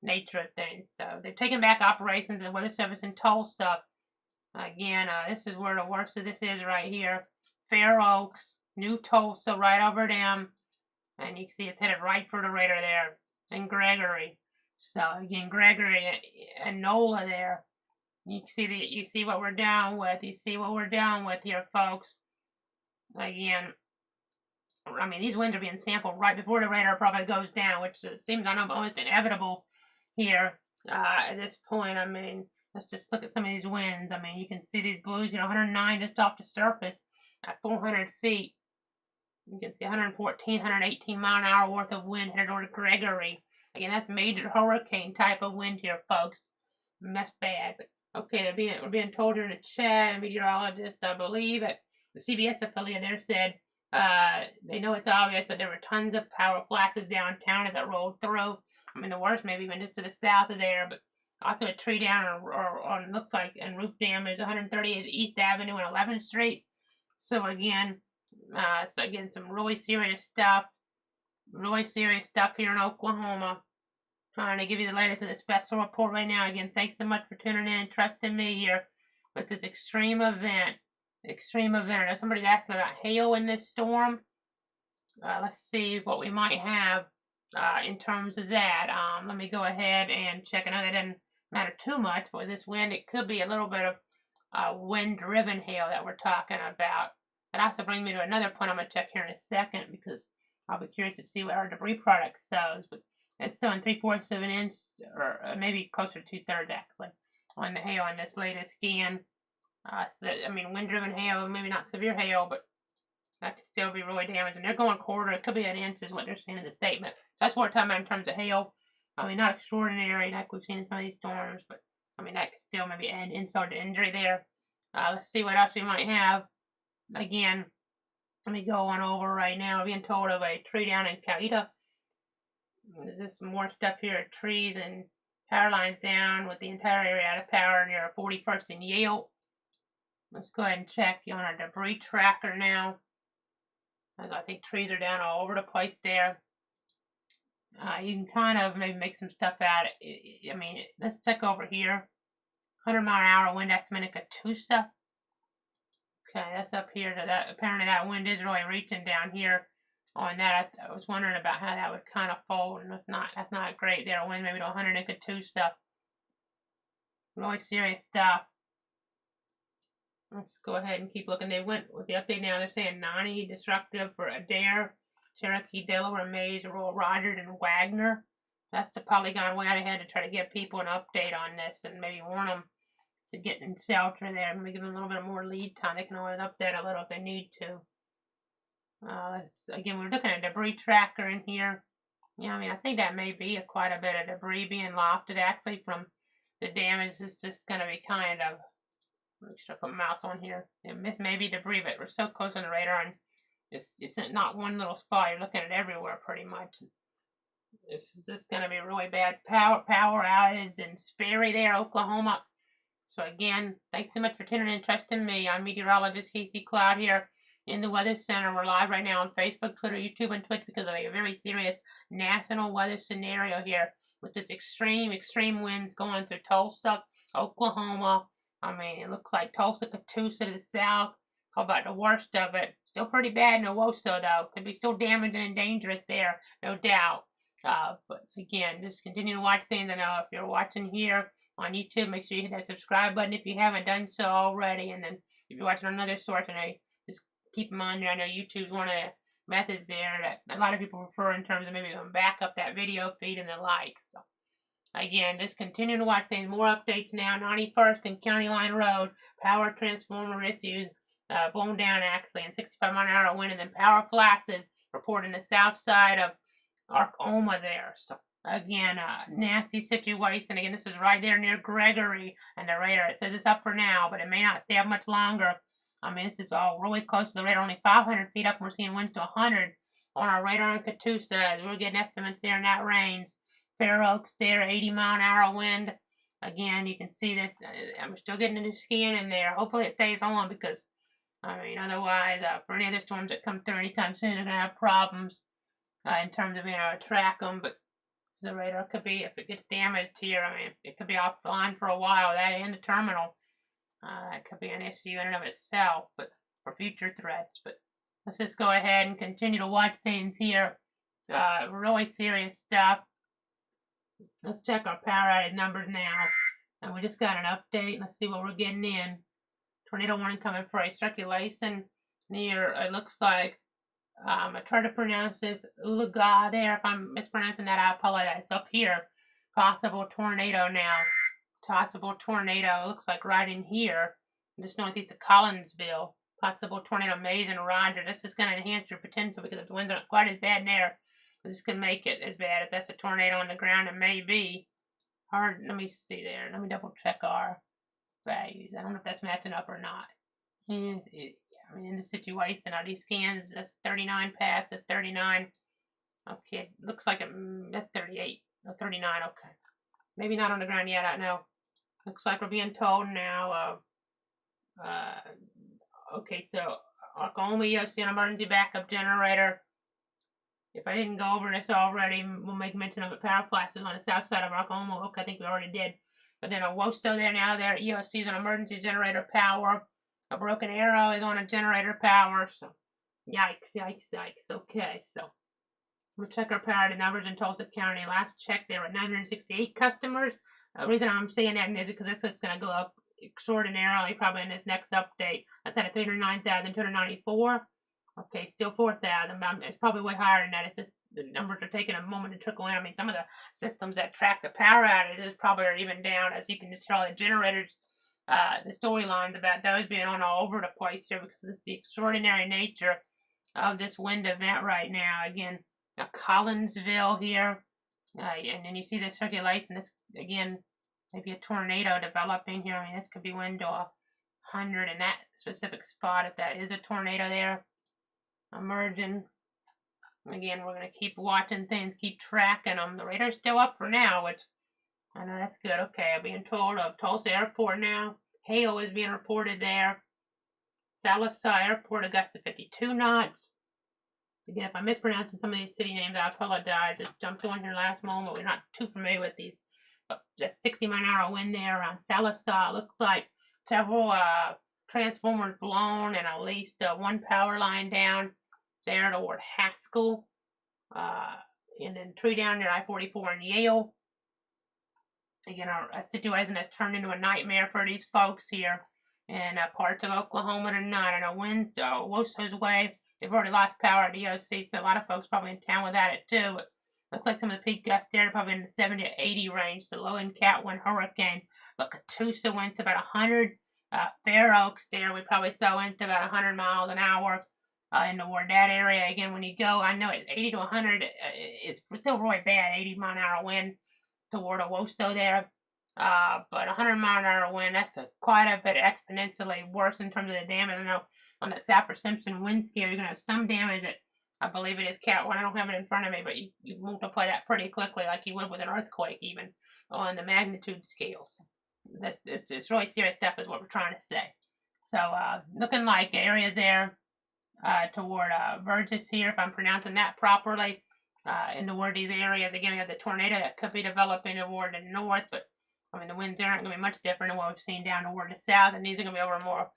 nature of things. So they've taken back operations of the Weather Service in Tulsa. Again, this is where the worst of this is right here. Fair Oaks, New Tulsa, right over them. And you can see it's headed right for the radar there. And Gregory. So again, Gregory and Nola there. You see what we're down with. You see what we're down with here, folks. Again, I mean, these winds are being sampled right before the radar probably goes down, which seems almost inevitable here at this point. I mean, let's just look at some of these winds. I mean, you can see these blues, 109 just off the surface at 400 feet. You can see 114, 118 mile an hour worth of wind headed over to Gregory. Again, that's major hurricane type of wind here, folks. And that's bad. But okay, we're being told here in the chat, a meteorologist, I believe, at the CBS affiliate there said they know it's obvious, but there were tons of power flashes downtown as it rolled through. I mean, the worst maybe even just to the south of there, but also a tree down or on looks like and roof damage 138 East Avenue and 11th Street. So again, some really serious stuff. Really serious stuff here in Oklahoma. Trying to give you the latest of the special report right now. Again, thanks so much for tuning in and trusting me here with this extreme event. Extreme event. I know somebody's asking about hail in this storm. Let's see what we might have in terms of that. Let me go ahead and check. I know that doesn't matter too much, but with this wind, it could be a little bit of wind-driven hail that we're talking about. That also brings me to another point I'm going to check here in a second because I'll be curious to see what our debris product shows. But it's showing 3/4 of an inch, or maybe closer to 2/3 actually, on the hail in this latest scan. So that, I mean, wind-driven hail, maybe not severe hail, but that could still be really damaging. They're going quarter, it could be an inch is what they're saying in the statement. So that's what we're talking about in terms of hail. I mean, not extraordinary like we've seen in some of these storms, but I mean, that could still maybe add insult to injury there. Let's see what else we might have. Again, let me go on over right now. We're being told of a tree down in Coweta. There's just more stuff here, trees and power lines down with the entire area out of power near 41st and Yale. Let's go ahead and check on our debris tracker now. As I think trees are down all over the place there. You can kind of maybe make some stuff out. I mean, let's check over here. 100 mile an hour wind estimate in Tulsa. Okay, that's up here. Apparently that wind is really reaching down here on that. I was wondering about how that would kind of fold, and that's not great there. Wind maybe to 100 in Tulsa. Really serious stuff. Let's go ahead and keep looking. They went with the update now. They're saying 90 destructive for Adair, Cherokee, Delaware, Mays, Royal Rogers, and Wagner. That's the Polygon way out ahead to try to give people an update on this and maybe warn them to get in shelter there. Maybe give them a little bit more lead time. They can always update a little if they need to. Again, we're looking at a debris tracker in here. Yeah, I mean, I think that may be quite a bit of debris being lofted actually from the damage. It's just going to be kind of. Make sure I put a mouse on here. This may be debris, but we're so close on the radar, and it's not one little spot. You're looking at it everywhere pretty much. This is just going to be really bad power outage in Sperry there, Oklahoma. So again, thanks so much for tuning in and trusting me. I'm meteorologist Casey Cloud here in the Weather Center. We're live right now on Facebook, Twitter, YouTube, and Twitch because of a very serious national weather scenario here with this extreme winds going through Tulsa, Oklahoma. I mean, it looks like Tulsa, Catoosa to the south. How about the worst of it? Still pretty bad in Owosso, though. Could be still damaging and dangerous there, no doubt. But again, just continue to watch things. I know if you're watching here on YouTube, make sure you hit that subscribe button if you haven't done so already. And then if you're watching on another source, I know just keep them on there. I know YouTube's one of the methods there that a lot of people prefer in terms of maybe going back up that video feed and the like. So. Again, just continue to watch things. More updates now. 91st and County Line Road. Power transformer issues blown down actually. And 65 mile an hour wind. And then power flashes reported in the south side of Arcoma there. So, again, nasty situation. Again, this is right there near Gregory and the radar. It says it's up for now, but it may not stay up much longer. I mean, this is all really close to the radar, only 500 feet up, and we're seeing winds to 100 on our radar in Tulsa. We're getting estimates there in that range. Fair Oaks there, 80-mile-an-hour wind. Again, you can see this. I'm still getting a new scan in there. Hopefully it stays on, because, I mean, otherwise, for any other storms that come through anytime soon, they're going to have problems in terms of being able to track them. But the radar could be, if it gets damaged here, I mean, it could be offline for a while, that and the terminal. That could be an issue in and of itself, but for future threats. But let's just go ahead and continue to watch things here. Really serious stuff. Let's check our power outage numbers now. And we just got an update. Let's see what we're getting in. Tornado warning coming for a circulation near, it looks like, I try to pronounce this Ulaga there. If I'm mispronouncing that, I apologize. Up here, possible tornado now. Possible tornado, looks like right in here, just northeast of Collinsville. Possible tornado Mays and Roger. This is going to enhance your potential, because if the winds aren't quite as bad in there, this can make it as bad. If that's a tornado on the ground, it may be hard. Let me see there. Let me double check our values. I don't know if that's matching up or not. And I mean, in the situation, are these scans, that's 39 past, that's 39. Okay, looks like that's 38. No, 39, okay. Maybe not on the ground yet, I don't know. Looks like we're being told now, okay, so Oklahoma EOC, an emergency backup generator. If I didn't go over this already, we'll make mention of it. Power flashes on the south side of Oklahoma. Okay, I think we already did. But then a WOSO there now. There, EOC is an emergency generator power. A Broken Arrow is on a generator power. So, yikes, yikes, yikes. Okay, so we'll check our power numbers in Tulsa County. Last check, there were 968 customers. The reason I'm saying that is because this is going to go up extraordinarily probably in this next update. I said at 309,294. Okay, still 4,000. It's probably way higher than that. It's just the numbers are taking a moment to trickle in. I mean, some of the systems that track the power outages probably are even down, as you can just tell the generators, the storylines about those being on all over the place here, because it's the extraordinary nature of this wind event right now. Again, Collinsville here, and then you see the circulation. This, again, maybe a tornado developing here. I mean, this could be wind to 100 in that specific spot, if that is a tornado there emerging. Again, we're going to keep watching things, keep tracking them. The radar's still up for now, which I know that's good. Okay, I'm being told of Tulsa Airport now. Hail is being reported there. Salsa Airport, a gust of 52 knots. Again, if I'm mispronouncing some of these city names, I apologize. Just jumped on here last moment. We're not too familiar with these. But just 60-mile-an-hour wind there around Salsa. It looks like several transformers blown, and at least one power line down there toward Haskell. And then tree down near I-44 in Yale. Again, a situation that's turned into a nightmare for these folks here in parts of Oklahoma tonight. I know winds WOSO's way. They've already lost power at EOC, so a lot of folks probably in town without it too. But looks like some of the peak gusts there are probably in the 70 to 80 range. So low end Cat 1 hurricane. But Tulsa went to about 100. Fair Oaks there, we probably saw went to about 100 miles an hour in toward that area. Again, when you go, I know it's 80 to 100. It's still really bad, 80-mile-an-hour wind toward a WOSO there. But 100-mile-an-hour wind, that's quite a bit exponentially worse in terms of the damage. I know on that Sapper-Simpson wind scale, you're going to have some damage at, I believe it is Cat 1. I don't have it in front of me, but you multiply that pretty quickly like you would with an earthquake even on the magnitude scales. It's really serious stuff is what we're trying to say. So looking like areas there toward Burgess here, if I'm pronouncing that properly, in toward these areas. Again, we have the tornado that could be developing toward the north, but I mean the winds there aren't going to be much different than what we've seen down toward the south, and these are going to be over more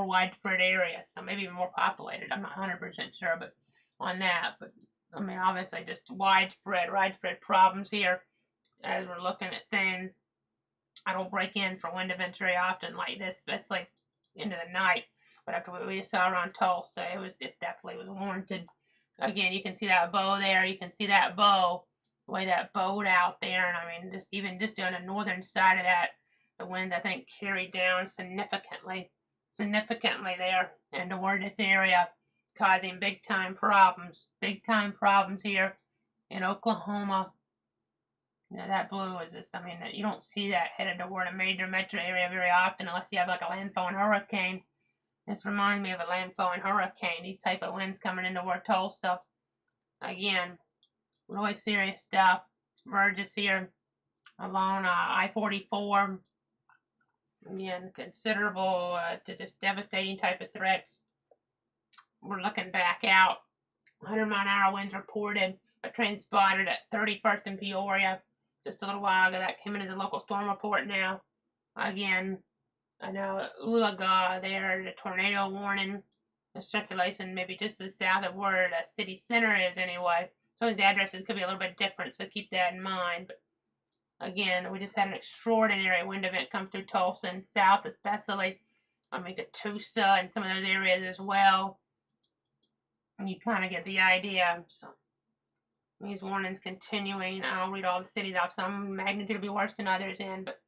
widespread areas, so maybe even more populated. I'm not 100% sure, but on that, but I mean obviously just widespread problems here as we're looking at things. I don't break in for wind events very often like this, especially into the night. But after what we saw around Tulsa, it was just definitely was warranted. Again, you can see that bow there. You can see that bow, the way that bowed out there. And I mean, just on the northern side of that, the wind, I think, carried down significantly there and toward this area, causing big time problems here in Oklahoma. You know, that blue is just, I mean, you don't see that headed toward a major metro area very often unless you have like a landfall and hurricane. This reminds me of a landfall and hurricane. These type of winds coming into toward Tulsa. Again, really serious stuff. Verges here along I-44. Again, considerable to just devastating type of threats. We're looking back out. 100-mile-an-hour winds reported. A train spotted at 31st in Peoria just a little while ago. That came into the local storm report now. Again, I know Ulaga there, the tornado warning. The circulation maybe just to the south of where the city center is anyway. Some of these addresses could be a little bit different, so keep that in mind. But again, we just had an extraordinary wind event come through Tulsa and south especially. I mean, Tulsa and some of those areas as well. And you kind of get the idea. So these warnings continuing. I'll read all the cities off. Some magnitude will be worse than others in, but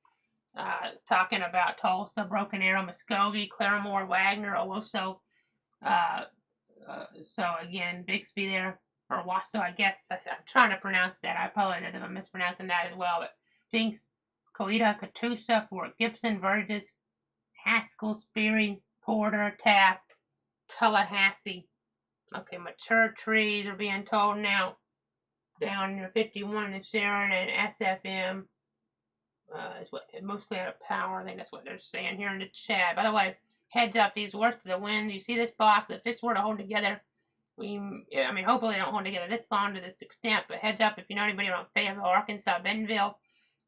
talking about Tulsa, Broken Arrow, Muskogee, Claremore, Wagner, Owosso. So again, Bixby there, or Wasso, I guess. I'm trying to pronounce that. I apologize if I'm mispronouncing that as well. But Jinx, Coeta, Catoosa, Fort Gibson, Verges, Haskell, Sperry, Porter, Taft, Tallahassee. Okay, mature trees are being told now. Down near 51 in Sharon and SFM. Is what mostly out of power. I think that's what they're saying here in the chat. By the way, heads up, these worst of the winds. You see this box? If this were to hold together, I mean, hopefully they don't hold together this long to this extent. But heads up, if you know anybody around Fayetteville, Arkansas, Bentonville,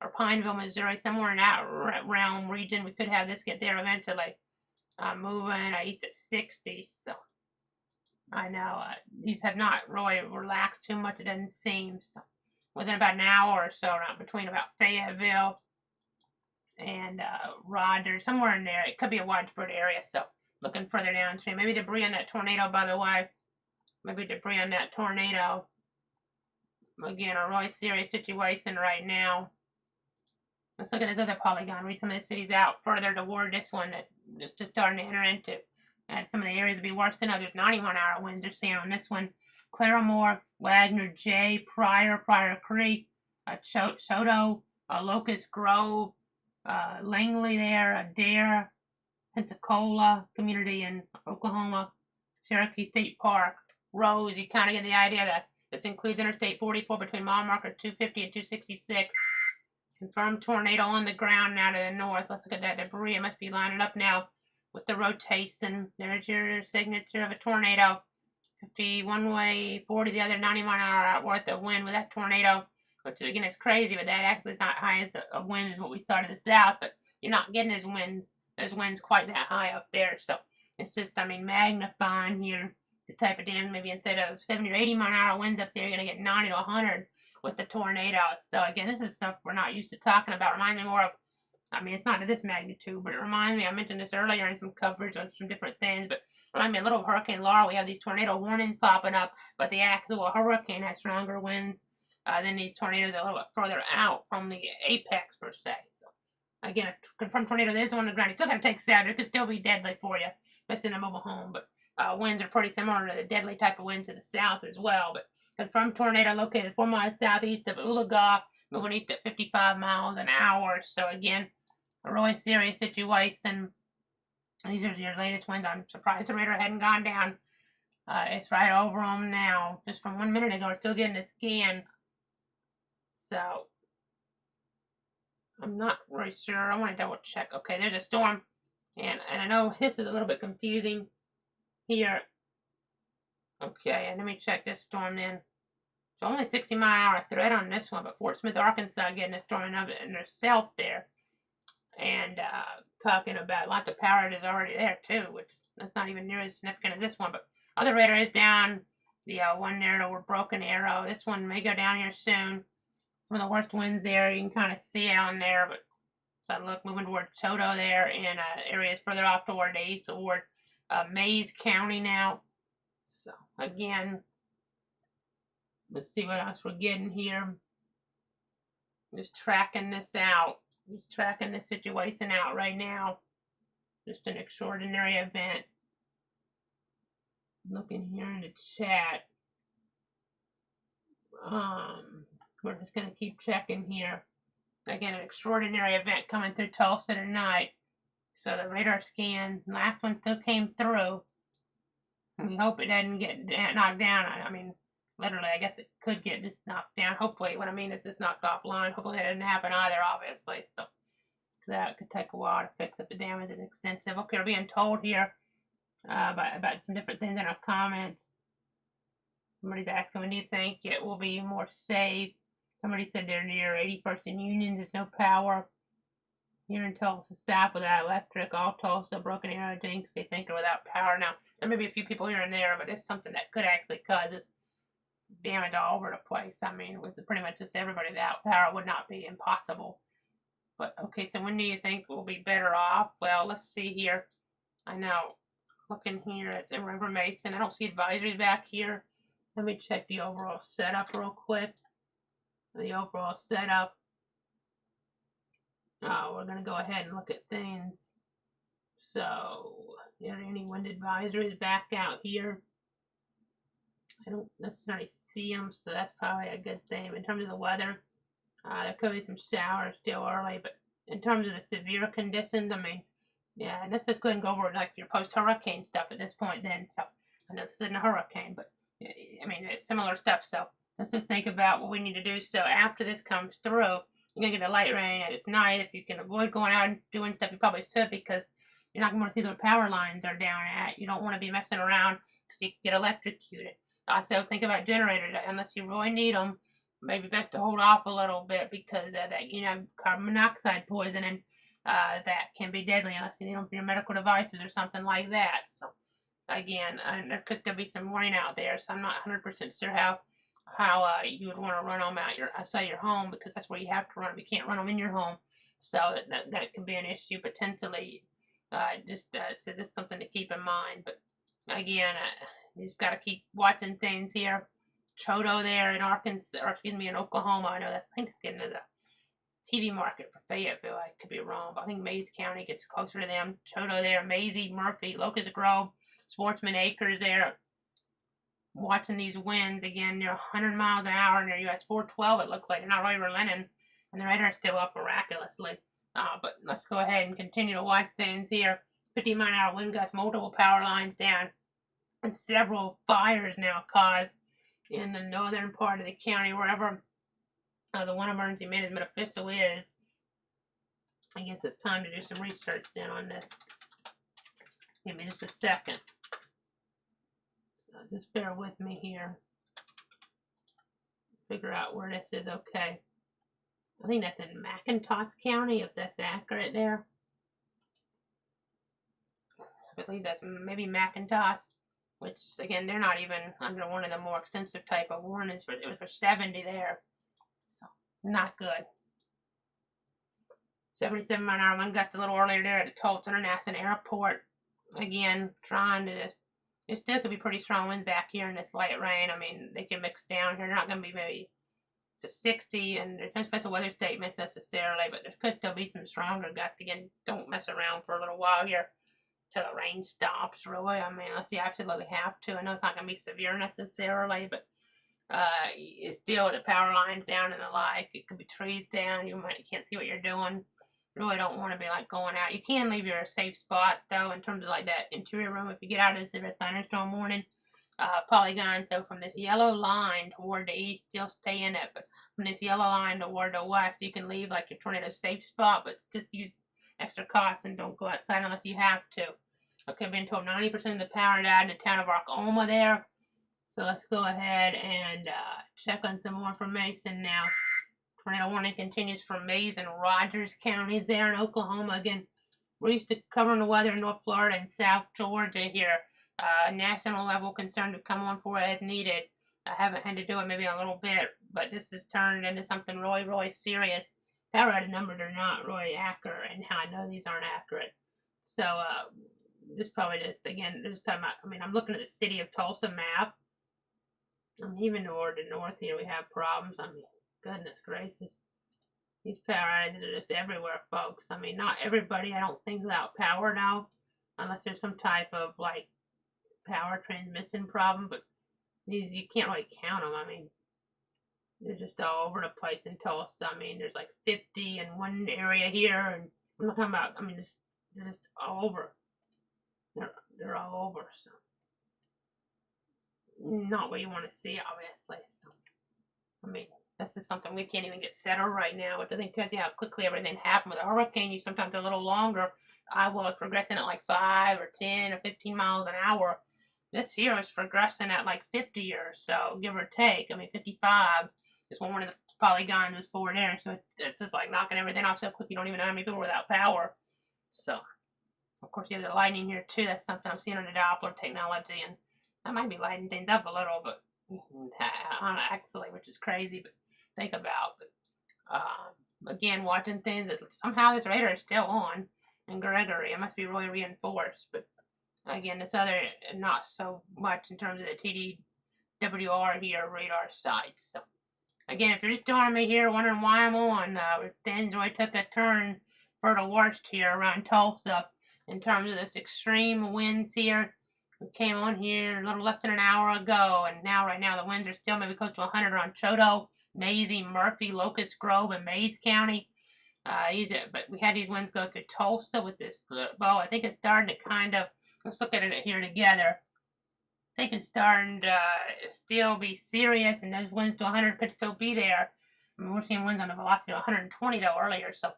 or Pineville, Missouri, somewhere in that realm region, we could have this get there eventually. Moving east at 60. So I know these have not really relaxed too much. It doesn't seem. So within about an hour or so, around between about Fayetteville and Rogers, somewhere in there. It could be a widespread area, so looking further downstream. Maybe debris on that tornado, by the way. Maybe debris on that tornado. Again, a really serious situation right now. Let's look at this other polygon. Read some of the cities out further toward this one that just starting to enter into. And some of the areas will be worse than others. 91-hour winds are seeing on this one. Claremore, Wagner, Jay, Pryor Creek, Choteau, Locust Grove, Langley there, Adair, Pensacola community in Oklahoma, Cherokee State Park, Rose. You kind of get the idea that this includes Interstate 44 between mile marker 250 and 266. Confirmed tornado on the ground now to the north. Let's look at that debris. It must be lining up now with the rotation. There's your signature of a tornado. 50 one way, 40 the other, 90-mile-an-hour worth of wind with that tornado. Which again is crazy, but that actually is not high as a wind as what we saw to the south. But you're not getting those winds quite that high up there. So it's just, I mean, magnifying here the type of damage. Maybe instead of 70 or 80-mile-an-hour winds up there, you're gonna get 90 to 100 with the tornado. So again, this is stuff we're not used to talking about. Reminds me more of, I mean, it's not to this magnitude, but it reminds me, I mentioned this earlier in some coverage on some different things, but reminds me a little of Hurricane Laura. We have these tornado warnings popping up, but the actual hurricane has stronger winds than these tornadoes a little bit further out from the apex, per se. So again, a confirmed tornado is on the ground. You still got to take Saturday. It could still be deadly for you, especially in a mobile home, but winds are pretty similar to the deadly type of winds to the south as well. But confirmed tornado located 4 miles southeast of Ulaga, moving east at 55 miles an hour. So again, a really serious situation. These are your latest winds. I'm surprised the radar hadn't gone down. It's right over them now. Just from 1 minute ago, we're still getting a scan. So I'm not really sure. I want to double check. Okay, there's a storm. And I know this is a little bit confusing here. Okay, and let me check this storm then. So only 60-mile-an-hour threat on this one, but Fort Smith, Arkansas getting a storm of it in itself there. And talking about lots of power is already there too, which that's not even near as significant as this one. But other radar is down. The one there over Broken Arrow. This one may go down here soon. Some of the worst winds there. You can kind of see it on there, but so look, moving toward Choteau there and areas further off toward the east toward Mays County now. So again, let's see what else we're getting here. Just tracking this out. Just tracking this situation out right now. Just an extraordinary event. Looking here in the chat. We're just going to keep checking here. Again, an extraordinary event coming through Tulsa tonight. So the radar scan, last one still came through. We hope it doesn't get knocked down. I mean, literally, I guess it could get just knocked down. Hopefully, what I mean is just knocked offline. Hopefully that didn't happen either, obviously. So that could take a while to fix if the damage is extensive. Okay, we're being told here about some different things in our comments. Somebody's asking, when do you think it will be more safe? Somebody said they're near 80% Union. There's no power here in Tulsa South without electric. All Tulsa, Broken Arrow, Jinx, they think are without power. Now, there may be a few people here and there, but it's something that could actually cause this damage all over the place. I mean, with pretty much just everybody without power would not be impossible. But, okay, so when do you think we'll be better off? Well, let's see here. I know, looking here at some information, I don't see advisories back here. Let me check the overall setup real quick. The overall setup. We're going to go ahead and look at things. So, are there any wind advisories back out here? I don't necessarily see them, so that's probably a good thing. In terms of the weather, there could be some showers still early, but in terms of the severe conditions, I mean, yeah, let's just go ahead and go over like your post-hurricane stuff at this point then. So, I know this isn't a hurricane, but I mean, it's similar stuff. So, let's just think about what we need to do. So, after this comes through, you're going to get a light rain at night. If you can avoid going out and doing stuff, you probably should, because you're not going to want to see where power lines are down at. You don't want to be messing around because you can get electrocuted. Also, think about generators. Unless you really need them, maybe best to hold off a little bit, because that, carbon monoxide poisoning, that can be deadly unless you need them for your medical devices or something like that. So, again, there could still be some rain out there, so I'm not 100% sure how you would want to run them out your home, because that's where you have to run them. You can't run them in your home, so that could be an issue potentially. So this is something to keep in mind. But again, you just got to keep watching things here. Chodo there in Arkansas, or excuse me, in Oklahoma. I know I think it's getting to the TV market for Fayetteville. I could be wrong, but I think Mays County gets closer to them. Chodo there, Maisie, Murphy, Locust Grove, Sportsman Acres there. Watching these winds again, they're 100 miles an hour near US 412. It looks like they're not really relenting, and the radar's still up miraculously. But let's go ahead and continue to watch things here. 50-mile-an-hour wind gusts, multiple power lines down, and several fires now caused in the northern part of the county, wherever the one emergency management official is. I guess it's time to do some research then on this. Give me just a second. So just bear with me here. Figure out where this is. Okay. I think that's in McIntosh County, if that's accurate there. I believe that's maybe McIntosh, which, again, they're not even under one of the more extensive type of warnings. It was for 70 there. So, not good. 77-mile-an-hour wind gust a little earlier there at the Tulsa International Airport. Again, trying to just, it still could be pretty strong winds back here in this light rain. I mean, they can mix down here. They're not going to be maybe just 60, and there's no special weather statements necessarily, but there could still be some stronger gusts. Again, don't mess around for a little while here till the rain stops, really. I mean, unless you absolutely have to. I know it's not going to be severe necessarily, but it's still with the power lines down and the like. It could be trees down. You can't see what you're doing. Really don't want to be like going out. You can leave your safe spot though, in terms of like that interior room if you get out of this severe thunderstorm warning. Polygon. So from this yellow line toward the east, still stay in it. But from this yellow line toward the west, you can leave like your tornado safe spot, but just use extra caution. Don't go outside unless you have to. Okay, I've been told 90% of the power died in the town of Arcoma there. So let's go ahead and check on some more information now. Tornado warning continues from Mays and Rogers counties there in Oklahoma. Again, we're used to covering the weather in North Florida and South Georgia here. National level concern to come on for as needed. I haven't had to do it maybe a little bit, but this has turned into something really, really serious. Power outage numbers are not really accurate, and how I know these aren't accurate. So, this probably just, again, this time, I'm looking at the city of Tulsa map. Even toward the north here, we have problems. Goodness gracious. These power outages are just everywhere, folks. Not everybody, I don't think, without power now, unless there's some type of, like, power transmission problem, but these, you can't really count them. They're just all over the place in Tulsa. I mean, there's like 50 in one area here, and I'm not talking about. I mean, they're just all over. They're all over. So not what you want to see, obviously. So I mean, this is something we can't even get settled right now, which I think tells you how quickly everything happened. With a hurricane, you sometimes a little longer. I was progressing at like 5 or 10 or 15 miles an hour. This here is progressing at like 50 or so, give or take. I mean, 55 is one of the polygons was forward there. So it's just like knocking everything off so quick you don't even know how many people are without power. So, of course, you have the lightning here too. That's something I'm seeing on the Doppler technology. And that might be lighting things up a little, but actually, which is crazy, but think about. But again, watching things that somehow this radar is still on in Gregory. It must be really reinforced, but again, this other not so much in terms of the TDWR here radar sites. So again, if you're just joining me here, wondering why I'm on, things really took a turn for the worst here around Tulsa in terms of this extreme winds here. We came on here a little less than an hour ago, and now right now the winds are still maybe close to 100 on Choteau, Maisie, Murphy, Locust Grove, and Mays County. But we had these winds go through Tulsa with this bow. I think it's starting to kind of, let's look at it here together. I think it's starting to still be serious, and those winds to 100 could still be there. I mean, we're seeing winds on a velocity of 120 though earlier, so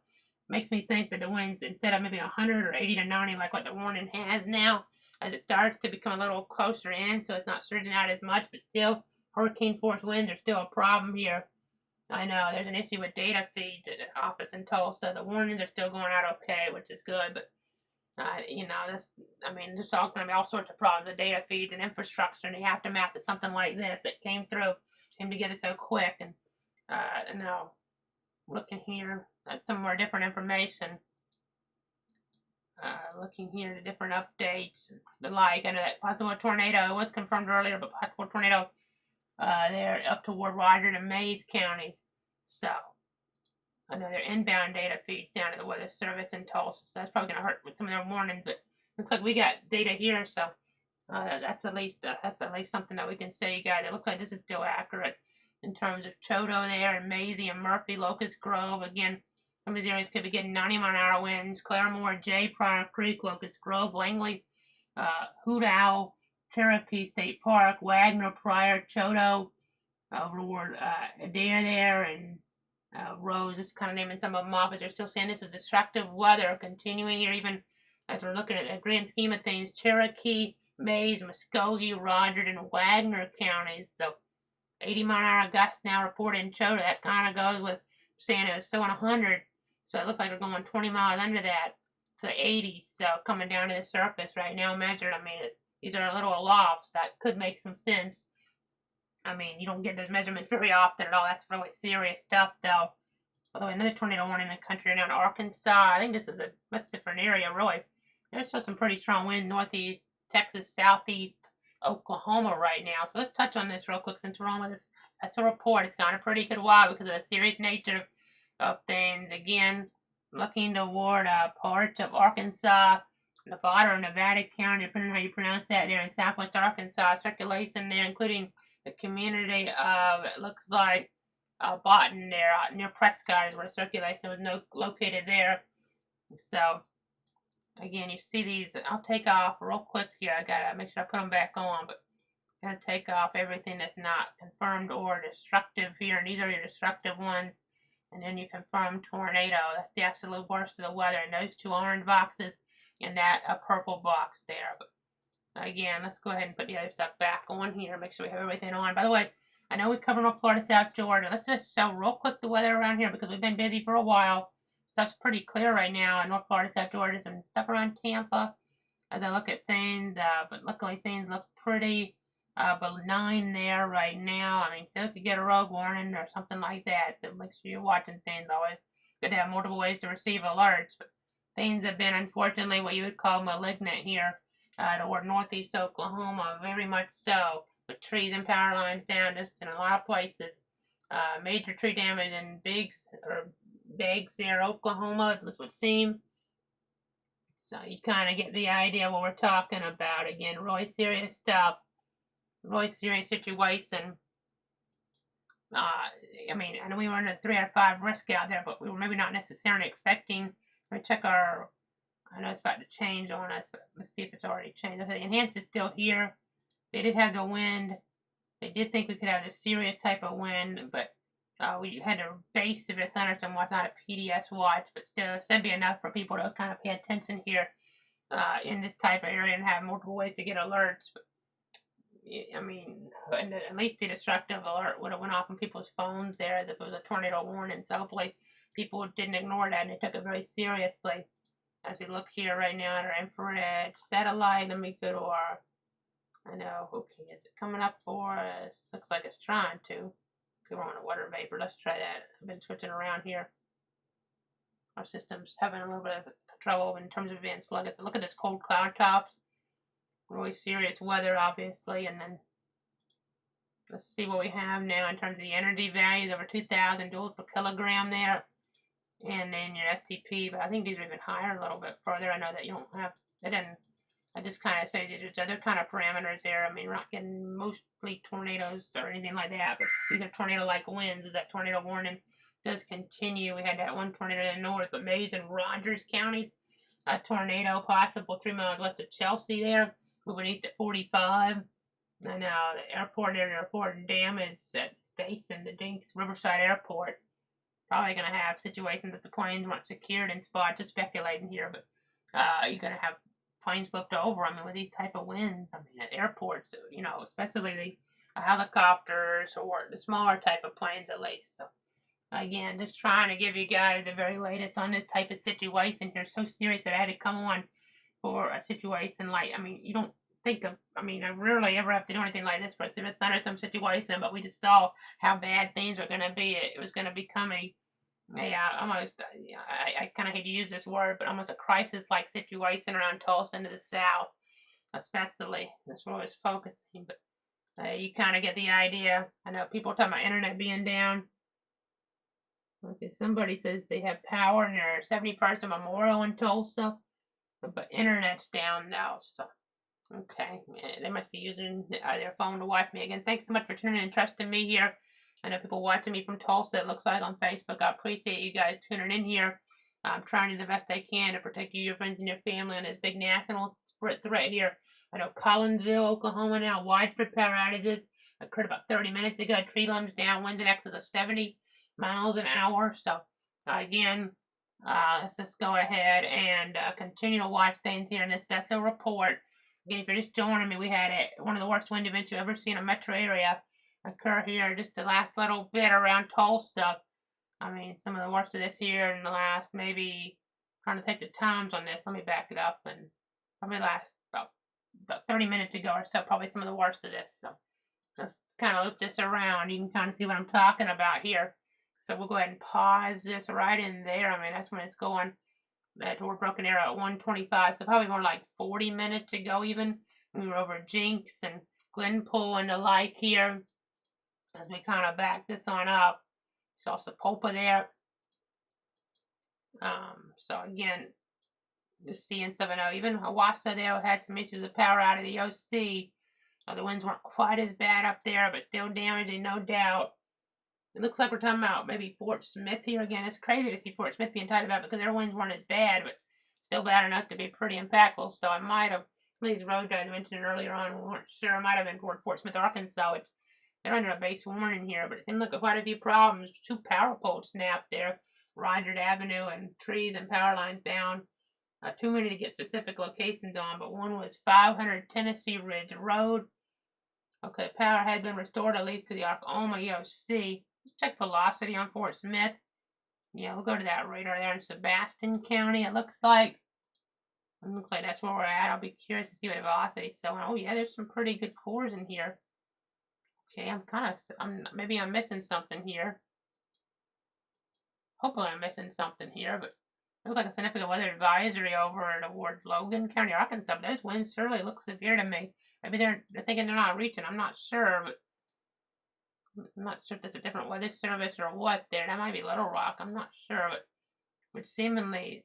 makes me think that the winds, instead of maybe 100 or 80 to 90 like what the warning has now, as it starts to become a little closer in, so it's not surging out as much, but still hurricane force winds are still a problem here. I know there's an issue with data feeds at the office in Tulsa. The warnings are still going out okay, which is good, but I mean, there's all going to be all sorts of problems with data feeds and infrastructure and the aftermath of something like this that came together so quick. And now looking here at some more different information, looking here at different updates, and the like. I know that possible tornado was confirmed earlier, but possible tornado there up toward Rogers and Mays counties. So I know their inbound data feeds down to the Weather Service in Tulsa, so that's probably going to hurt with some of their warnings. But looks like we got data here, so that's at least something that we can say, you guys. It looks like this is still accurate in terms of Choteau there, and Maisie and Murphy, Locust Grove. Again, some of these areas could be getting 90-mile-an-hour winds. Claremore, Jay, Pryor Creek, Locust Grove, Langley, Hoot Owl, Cherokee State Park, Wagner, Pryor, Choteau, over Adair there, and Rose, just kind of naming some of them off, but they're still saying this is destructive weather continuing here, even as we're looking at the grand scheme of things. Cherokee, Mays, Muskogee, Rogers, and Wagner counties. So 80-mile-an-hour gusts now reported in Choteau. That kind of goes with saying it was so on 100. So it looks like we're going 20 miles under that to 80. So coming down to the surface right now measured. I mean, these are little lofts. That could make some sense. I mean, you don't get those measurements very often at all. That's really serious stuff, though. By the way, another tornado warning in the country now in Arkansas. I think this is a much different area, really. There's still some pretty strong wind northeast, Texas, southeast, Oklahoma right now. So let's touch on this real quick since we're on with this. That's a report. It's gone a pretty good while because of the serious nature of things. Again, looking toward parts of Arkansas, Nevada or Nevada County, depending on how you pronounce that, there in southwest Arkansas. Circulation there, including the community of, it looks like, Boughton there, near Prescott is where circulation was located there. So, again, you see these. I'll take off real quick here. I gotta make sure I put them back on, but I'm gonna take off everything that's not confirmed or destructive here, and these are your destructive ones. And then you confirm tornado. That's the absolute worst of the weather. And those two orange boxes and that purple box there. But again, let's go ahead and put the other stuff back on here. Make sure we have everything on. By the way, I know we covered North Florida, South Georgia. Let's just show real quick the weather around here because we've been busy for a while. Stuff's pretty clear right now in North Florida, South Georgia. Some stuff around Tampa as I look at things. But luckily things look pretty benign there right now. I mean, still could get a rogue warning or something like that. So make sure you're watching things. Always good to have multiple ways to receive alerts. But things have been, unfortunately, what you would call malignant here toward northeast Oklahoma, very much so, with trees and power lines down just in a lot of places. Major tree damage in Biggs there, Oklahoma, this would seem. So you kind of get the idea what we're talking about. Again, really serious stuff, really serious situation. I mean, I know we were in a 3 out of 5 risk out there, but we were maybe not necessarily expecting. Let me check our. I know it's about to change on us, but let's see if it's already changed. Okay, the enhance is still here. They did have the wind. They did think we could have a serious type of wind, but we had a base of a thunderstorm watch, not a PDS watch, but still, it should be enough for people to kind of pay attention here in this type of area and have multiple ways to get alerts. But I mean, and at least the destructive alert would have went off on people's phones there as if it was a tornado warning. So hopefully people didn't ignore that and they took it very seriously. As we look here right now at our infrared satellite, let me go to our, I know, okay, is it coming up for us? Looks like it's trying to. Okay, we're on a water vapor. Let's try that. I've been switching around here. Our system's having a little bit of trouble in terms of being sluggish. But look at this cold cloud tops. Really serious weather, obviously, and then let's see what we have now in terms of the energy values, over 2,000 joules per kilogram there, and then your STP, but I think these are even higher a little bit further. I know that you don't have, it didn't, I just kind of say there's other kind of parameters there. I mean, we're not getting mostly tornadoes or anything like that, but these are tornado-like winds. As that tornado warning does continue, we had that one tornado in the north, but Mays and Rogers counties, a tornado possible 3 miles west of Chelsea there, moving east at 45. I know the airport area reporting damage at Station, the Dinks Riverside Airport. Probably going to have situations that the planes weren't secured in spots. Just speculating here, but you're going to have planes flipped over. I mean, with these type of winds, I mean, at airports, you know, especially the helicopters or the smaller type of planes at least. So again, just trying to give you guys the very latest on this type of situation here. So serious that I had to come on for a situation like, I mean, you don't think of, I mean, I rarely ever have to do anything like this for a thunderstorm situation, but we just saw how bad things are going to be. It was going to become almost, I kind of hate to use this word, but almost a crisis-like situation around Tulsa into the south, especially. That's where I was focusing, but you kind of get the idea. I know people are talking about internet being down. Okay, somebody says they have power in their 71st Memorial in Tulsa, but internet's down now, so okay, they must be using their phone to watch me again. Thanks so much for tuning in and trusting me here. I know people watching me from Tulsa, it looks like, on Facebook. I appreciate you guys tuning in here. I'm trying to do the best I can to protect you, your friends, and your family on this big national threat here. I know Collinsville, Oklahoma now, widespread power outages occurred about 30 minutes ago. Tree limbs down, winds in excess of 70 miles an hour. So, again, let's just go ahead and continue to watch things here in this special report. Again, if you're just joining me, we had one of the worst wind events you've ever seen in a metro area occur here just the last little bit around Tulsa. I mean, some of the worst of this here in the last, maybe, trying to take the times on this. Let me back it up, and probably last about 30 minutes ago or so, probably some of the worst of this. So let's kind of loop this around. You can kind of see what I'm talking about here. So we'll go ahead and pause this right in there. I mean, that's when it's going toward Broken Arrow at 125. So probably more like 40 minutes ago even. We were over Jinx and Glenpool and the like here. As we kind of back this on up. Saw Sapulpa there. So again, just seeing stuff. I know even Hawassa there had some issues of power out of the OC. The winds weren't quite as bad up there, but still damaging, no doubt. It looks like we're talking about maybe Fort Smith here again. It's crazy to see Fort Smith being tied about because their winds weren't as bad, but still bad enough to be pretty impactful. So I might have, these road guys mentioned earlier on, we weren't sure. It might have been toward Fort Smith, Arkansas. They're under a base warning here, but it seemed like quite a few problems. 2 power poles snapped there. Rogers Avenue and trees and power lines down. Too many to get specific locations on, but one was 500 Tennessee Ridge Road. Okay, power had been restored at least to the Oklahoma EOC. Let's check velocity on Fort Smith. Yeah, we'll go to that radar there in Sebastian County. It looks like that's where we're at. I'll be curious to see what the velocity is showing. Oh yeah, there's some pretty good cores in here. Okay, maybe I'm missing something here. Hopefully I'm missing something here, but it looks like a significant weather advisory over toward Logan County, Arkansas. But those winds surely look severe to me. Maybe they're thinking they're not reaching. I'm not sure, but I'm not sure if that's a different weather service or what there. That might be Little Rock. I'm not sure, but which seemingly,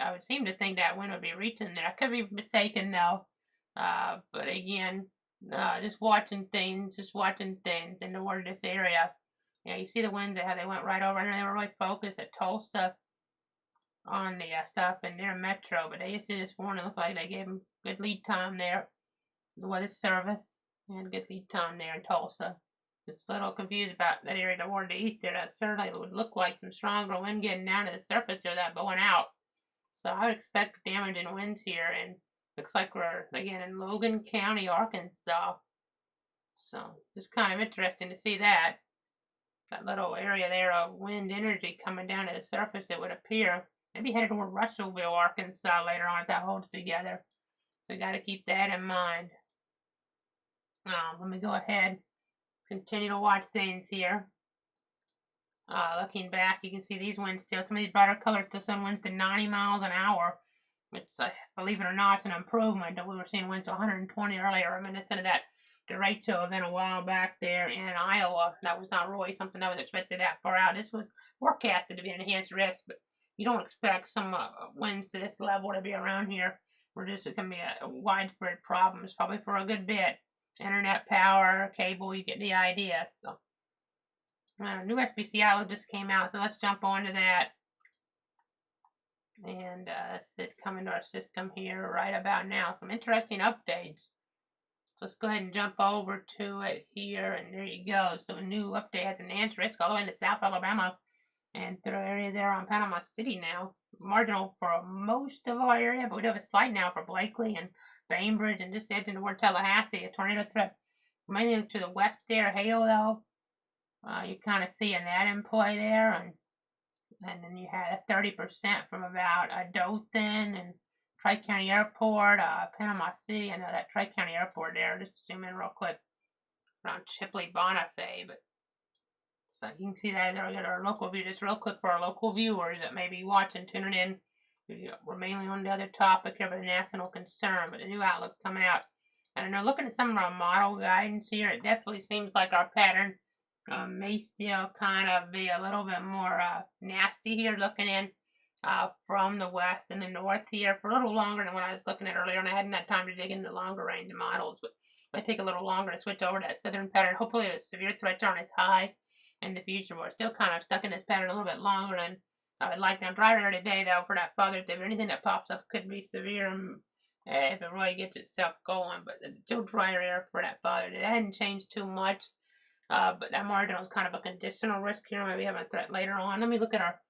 I would seem to think that wind would be reaching there. I could be mistaken though. But again, just watching things in the word this area. Yeah, you see the winds, how they went right over, and they were really focused at Tulsa on the stuff in their metro, but they see this morning, looked like they gave them good lead time there, the weather service, and good lead time there in Tulsa. Just a little confused about that area toward the east there. That certainly would look like some stronger wind getting down to the surface there, that blowing out. So I would expect damaging winds here, and looks like we're again in Logan County, Arkansas. So just kind of interesting to see that little area there of wind energy coming down to the surface. It would appear maybe headed toward Russellville, Arkansas later on if that holds together. So got to keep that in mind. Let me go ahead, continue to watch things here. Looking back, you can see these winds still. Some of these brighter colors still send winds to 90 miles an hour. Which, believe it or not, it's an improvement. We were seeing winds to 120 earlier, reminiscent of that derecho event a while back there in Iowa. That was not really something that was expected that far out. This was forecasted to be an enhanced risk, but you don't expect some winds to this level to be around here. We're just, it can be a widespread problem. It's probably for a good bit. Internet power, cable, you get the idea. So, new SBC outlook just came out, so let's jump on to that. And that's it coming to our system here right about now. Some interesting updates. So let's go ahead and jump over to it here, and there you go. So a new update has enhanced risk all the way into South Alabama and through area there on Panama City now. Marginal for most of our area, but we do have a slight now for Blakely and Bainbridge and just edging toward Tallahassee. A tornado threat mainly to the west there. Hail though, you kind of seeing that in play there, and then you had a 30% from about Dothan and Tri-County Airport, Panama City. I know that Tri-County Airport there. Just zoom in real quick around Chipley, Bonifay. But so you can see that there. We got our local view. Just real quick for our local viewers that may be watching, tuning in. We're mainly on the other topic here, but a national concern. But a new outlook coming out. And I know looking at some of our model guidance here, it definitely seems like our pattern may still kind of be a little bit more nasty here, looking in from the west and the north here for a little longer than what I was looking at earlier, and I hadn't had time to dig into longer range models, but it might take a little longer to switch over to that southern pattern. Hopefully the severe threats aren't as high in the future, but we're still kind of stuck in this pattern a little bit longer than I would like. Now, drier today, though, for that Father's Day, but anything that pops up could be severe if it really gets itself going, but still drier air for that Father's Day. That hadn't changed too much. But that marginal is kind of a conditional risk here. Maybe have a threat later on. Let me look at our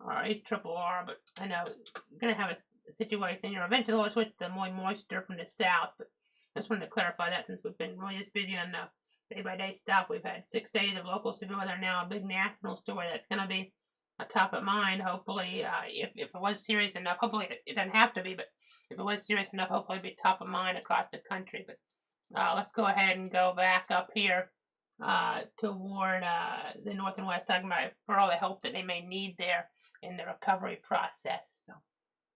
HRRR, but I know we're going to have a situation here. Eventually we'll switch to more moisture from the south, but I just wanted to clarify that since we've been really just busy on the day-by-day stuff. We've had 6 days of local severe weather, now a big national story that's going to be a top of mind, hopefully. If it was serious enough, hopefully it doesn't have to be, but if it was serious enough, hopefully it'd be top of mind across the country. But let's go ahead and go back up here toward the north and west, talking about for all the help that they may need there in the recovery process. So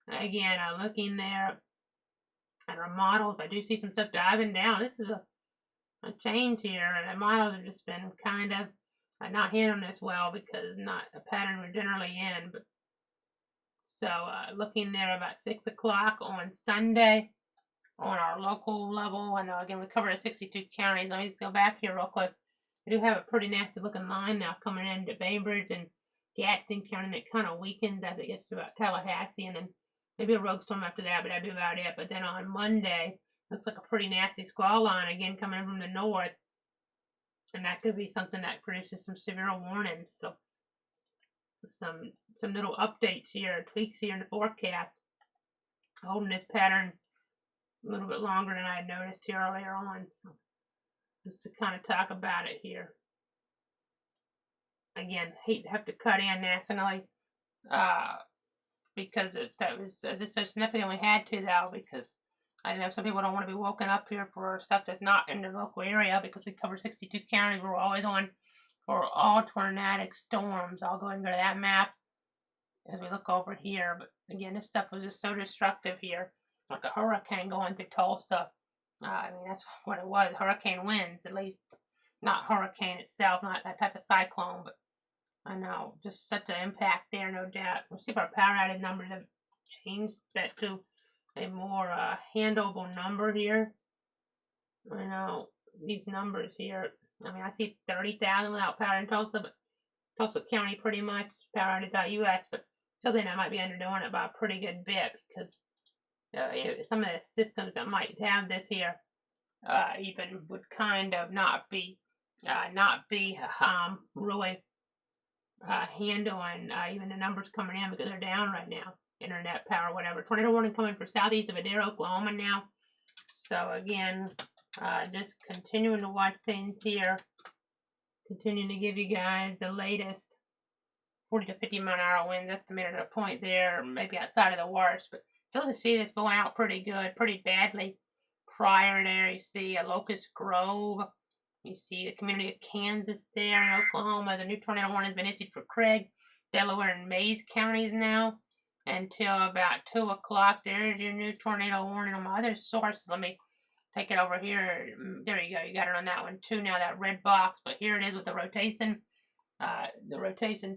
again, looking there at our models, I do see some stuff diving down. This is a change here, and the models have just been kind of not handling this well because not a pattern we're generally in. But so looking there about 6 o'clock on Sunday on our local level. I know again we covered 62 counties. Let me go back here real quick. We do have a pretty nasty looking line now coming into Bainbridge and Gadsden County, and it kind of weakens as it gets to about Tallahassee, and then maybe a rogue storm after that, but that'd be about it. But then on Monday, looks like a pretty nasty squall line again coming from the north, and that could be something that produces some severe warnings. So some little updates here, tweaks here in the forecast, holding this pattern a little bit longer than I had noticed here earlier on. So just to kind of talk about it here. Again, hate to have to cut in nationally because that was as it's so significant. We had to though, because I know some people don't want to be woken up here for stuff that's not in their local area because we cover 62 counties. We're always on for all tornadic storms. I'll go ahead and go to that map as we look over here. But again, this stuff was just so destructive here, like a hurricane going through Tulsa. I mean, that's what it was. Hurricane winds, at least. Not hurricane itself, not that type of cyclone, but I know, just such an impact there, no doubt. We'll see if our power outage numbers have changed that to a more handleable number here. I know, these numbers here, I mean, I see 30,000 without power in Tulsa, but Tulsa County pretty much power outage.us, but still then I might be underdoing it by a pretty good bit because some of the systems that might have this here even would kind of not be really handling even the numbers coming in because they're down right now. Internet power, whatever. Tornado warning coming for southeast of Adair, Oklahoma now. So again, just continuing to watch things here. Continuing to give you guys the latest 40 to 50 mile an hour winds estimated at a point there, maybe outside of the worst. But still to see this blowing out pretty good, pretty badly. Prior there, you see a Locust Grove. You see the community of Kansas there in Oklahoma. The new tornado warning has been issued for Craig, Delaware, and Mays counties now until about 2 o'clock. There's your new tornado warning on my other source. Let me take it over here. There you go. You got it on that one too now, that red box. But here it is with the rotation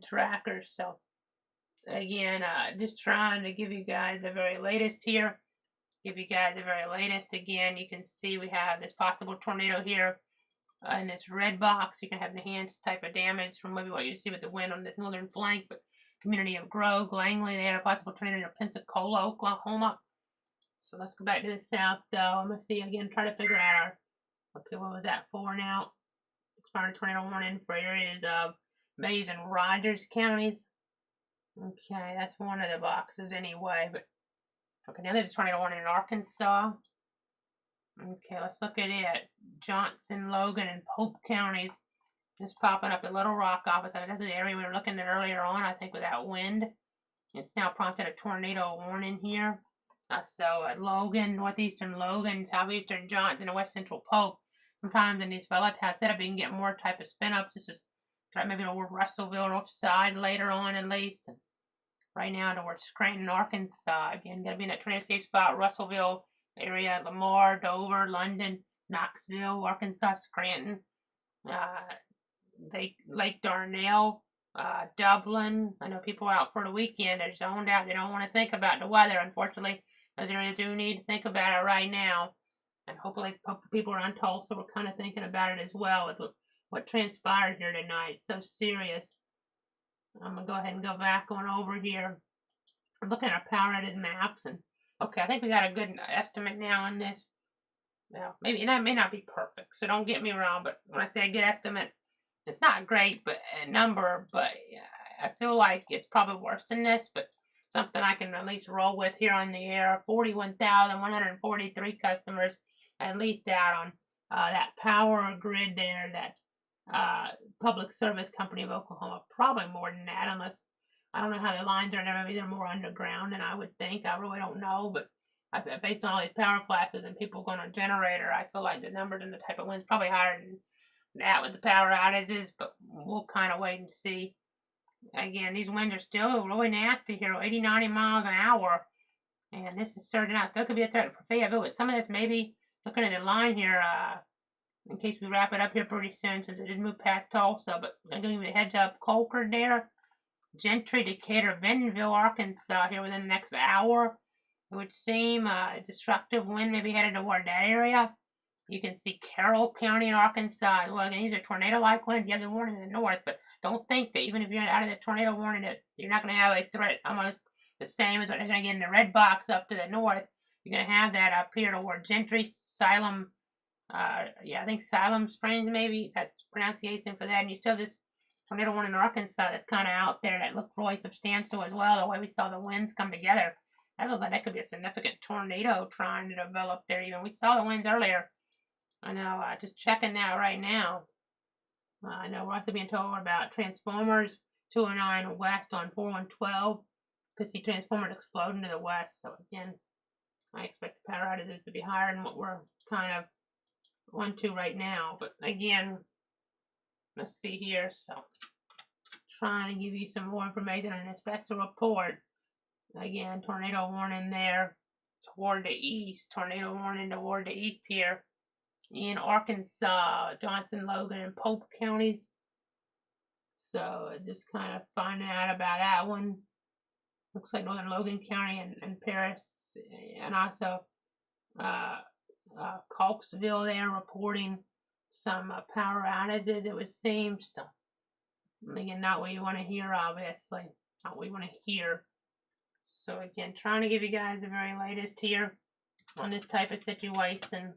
tracker. So again, just trying to give you guys the very latest here. Again, you can see we have this possible tornado here in this red box. You can have enhanced type of damage from maybe what you see with the wind on this northern flank, but community of Grove, Langley, they had a possible tornado near Pensacola, Oklahoma. So let's go back to the south though. I'm going to see again, try to figure out our, okay, what was that for now? Expired tornado warning for areas of Mays and Rogers counties. Okay, that's one of the boxes anyway, but okay, now there's a tornado warning in Arkansas. Okay, let's look at it. Johnson, Logan, and Pope counties. It's popping up at Little Rock office. I mean, that's the area we were looking at earlier on, I think, with that wind. It's now prompted a tornado warning here. So at Logan, northeastern Logan, southeastern Johnson, and west central Pope. Sometimes in these volatiles, set up you can get more type of spin ups. This is maybe toward Russellville, north side later on at least. And right now towards Scranton, Arkansas. Again, gonna be in that tornado safe spot, Russellville area, Lamar, Dover, London, Knoxville, Arkansas, Scranton, Lake Darnell, Dublin. I know people are out for the weekend. They're zoned out. They don't want to think about the weather, unfortunately. Those areas do need to think about it right now. And hopefully people around Tulsa were kind of thinking about it as well with what transpired here tonight. So serious. I'm going to go ahead and go back on over here. I'm looking at our power outage maps. And okay, I think we got a good estimate now on this. Now, maybe it may not be perfect, so don't get me wrong. But when I say a good estimate, it's not great, but a number. But I feel like it's probably worse than this. But something I can at least roll with here on the air. 41,143 customers at least out on that power grid there, that Public Service Company of Oklahoma. Probably more than that, unless I don't know how the lines are there. Maybe they're more underground than I would think. I really don't know, but based on all these power classes and people going on a generator, I feel like the numbers and the type of winds probably higher than that with the power outages, but we'll kind of wait and see. Again, these winds are still really nasty here, 80, 90 miles an hour, and this is surging out. Still could be a threat for Fayetteville, but some of this maybe, looking at the line here, in case we wrap it up here pretty soon, since it did move past Tulsa, but I'm going to give you a heads up. Colcord there, Gentry, Decatur, Bentonville, Arkansas here within the next hour. It would seem a destructive wind maybe headed toward that area. You can see Carroll County in Arkansas. Well, again, these are tornado-like winds. You have the warning in the north, but don't think that even if you're out of the tornado warning, that you're not going to have a threat almost the same as what they're going to get in the red box up to the north. You're going to have that up here toward Gentry, Siloam. I think Siloam Springs, maybe. That's pronunciation for that. And you still have this tornado warning in Arkansas that's kind of out there that looked really substantial as well, the way we saw the winds come together. That looks like that could be a significant tornado trying to develop there even. We saw the winds earlier. I know, just checking that right now. I know we're also being told about transformers 209 west on 4112. Could see transformers exploding to the west. So again, I expect the power outages to be higher than what we're kind of on to right now. But again, let's see here. So trying to give you some more information on this special report. Again, tornado warning there toward the east. Tornado warning toward the east here in Arkansas, Johnson, Logan, and Pope counties. So just kind of finding out about that one. Looks like northern Logan County and Paris, and also Cokesville there reporting some power outages, it would seem. So, again, not what you want to hear, obviously. Not what you want to hear. So, again, trying to give you guys the very latest here on this type of situation.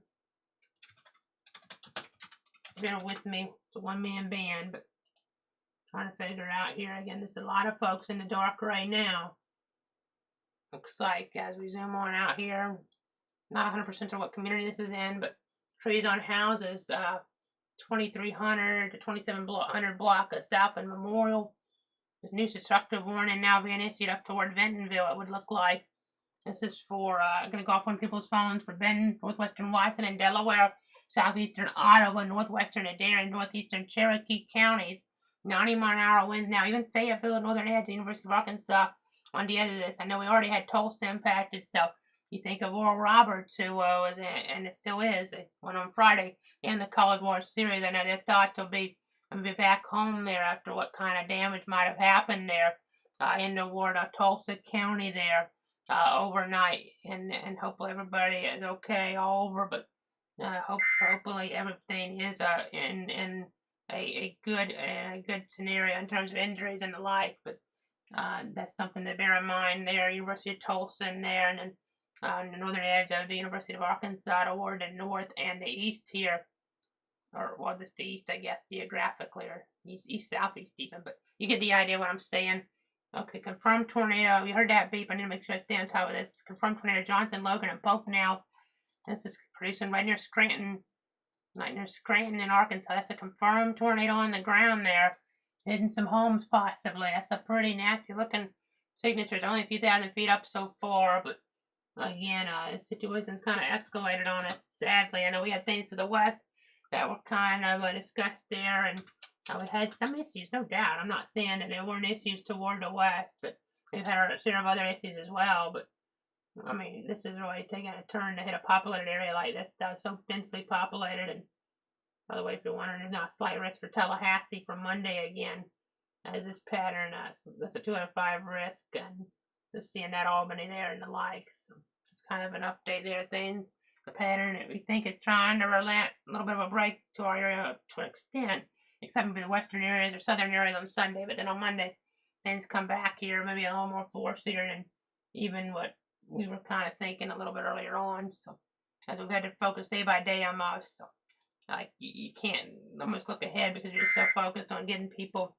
Bear with me. It's a one-man band, but trying to figure out here. Again, there's a lot of folks in the dark right now. Looks like as we zoom on out here, not 100% sure what community this is in, but trees on houses, 2300 to 2700 block of South and Memorial. There's new destructive warning now being issued up toward Bentonville, it would look like. This is for, going to go off on people's phones for Benton, northwestern Washington and Delaware, southeastern Ottawa, northwestern Adair, and northeastern Cherokee counties. 90-mile-an-hour winds now, even Fayetteville, northern edge, University of Arkansas on the edge of this. I know we already had Tulsa impacted, so you think of Oral Roberts, who was, and it still is, it went on Friday in the College War series. I know their thoughts will be back home there after what kind of damage might have happened there in the ward of Tulsa County there overnight, and hopefully everybody is okay all over, but hopefully everything is in a good scenario in terms of injuries and the like, but that's something to bear in mind there. University of Tulsa in there, and then on the northern edge of the University of Arkansas toward the north and the east here, or well, just the east, I guess, geographically, or east southeast even, but you get the idea what I'm saying. Okay, confirmed tornado. You heard that beep. I need to make sure I stay on top of this. Confirmed tornado Johnson, Logan, and Pope now. This is producing right near Scranton in Arkansas. That's a confirmed tornado on the ground there. Hitting some homes possibly. That's a pretty nasty looking signature. It's only a few thousand feet up so far, but again, the situation's kind of escalated on us, sadly. I know we had things to the west that were kind of discussed there, and we had some issues, no doubt. I'm not saying that there weren't issues toward the west, but we've had our share of other issues as well. But I mean, this is really taking a turn to hit a populated area like this. That was so densely populated. And by the way, if you're wondering, there's not a slight risk for Tallahassee for Monday again, as this pattern. That's a 2 out of 5 risk, and just seeing that Albany there and the like. So just kind of an update there. Things, the pattern that we think is trying to relent a little bit of a break to our area to an extent, except for the western areas or southern areas on Sunday, but then on Monday, things come back here, maybe a little more force here than even what we were kind of thinking a little bit earlier on. So, as we've had to focus day by day almost, so like you can't almost look ahead because you're just so focused on getting people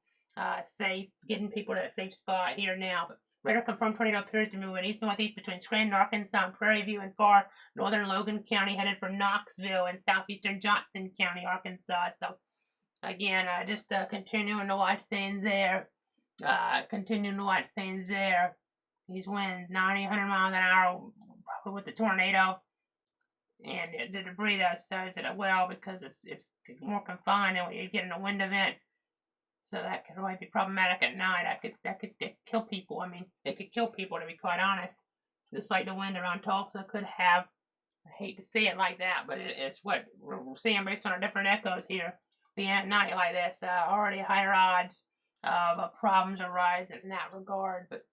safe, getting people to that safe spot here now. But radar confirmed tornado appears to move in east-northeast between Scranton, Arkansas, and Prairie View and far northern Logan County, headed for Knoxville and southeastern Johnson County, Arkansas. So, again, just continuing to watch things there. These winds, 90, 100 miles an hour, probably with the tornado. And the debris that size it well because it's more confined than when you get in a wind event. So that could really be problematic at night. That could kill people. I mean, it could kill people, to be quite honest. Just like the wind around Tulsa could have. I hate to say it like that, but it's what we're seeing based on our different echoes here. Being at night like this, already higher odds of problems arising in that regard. But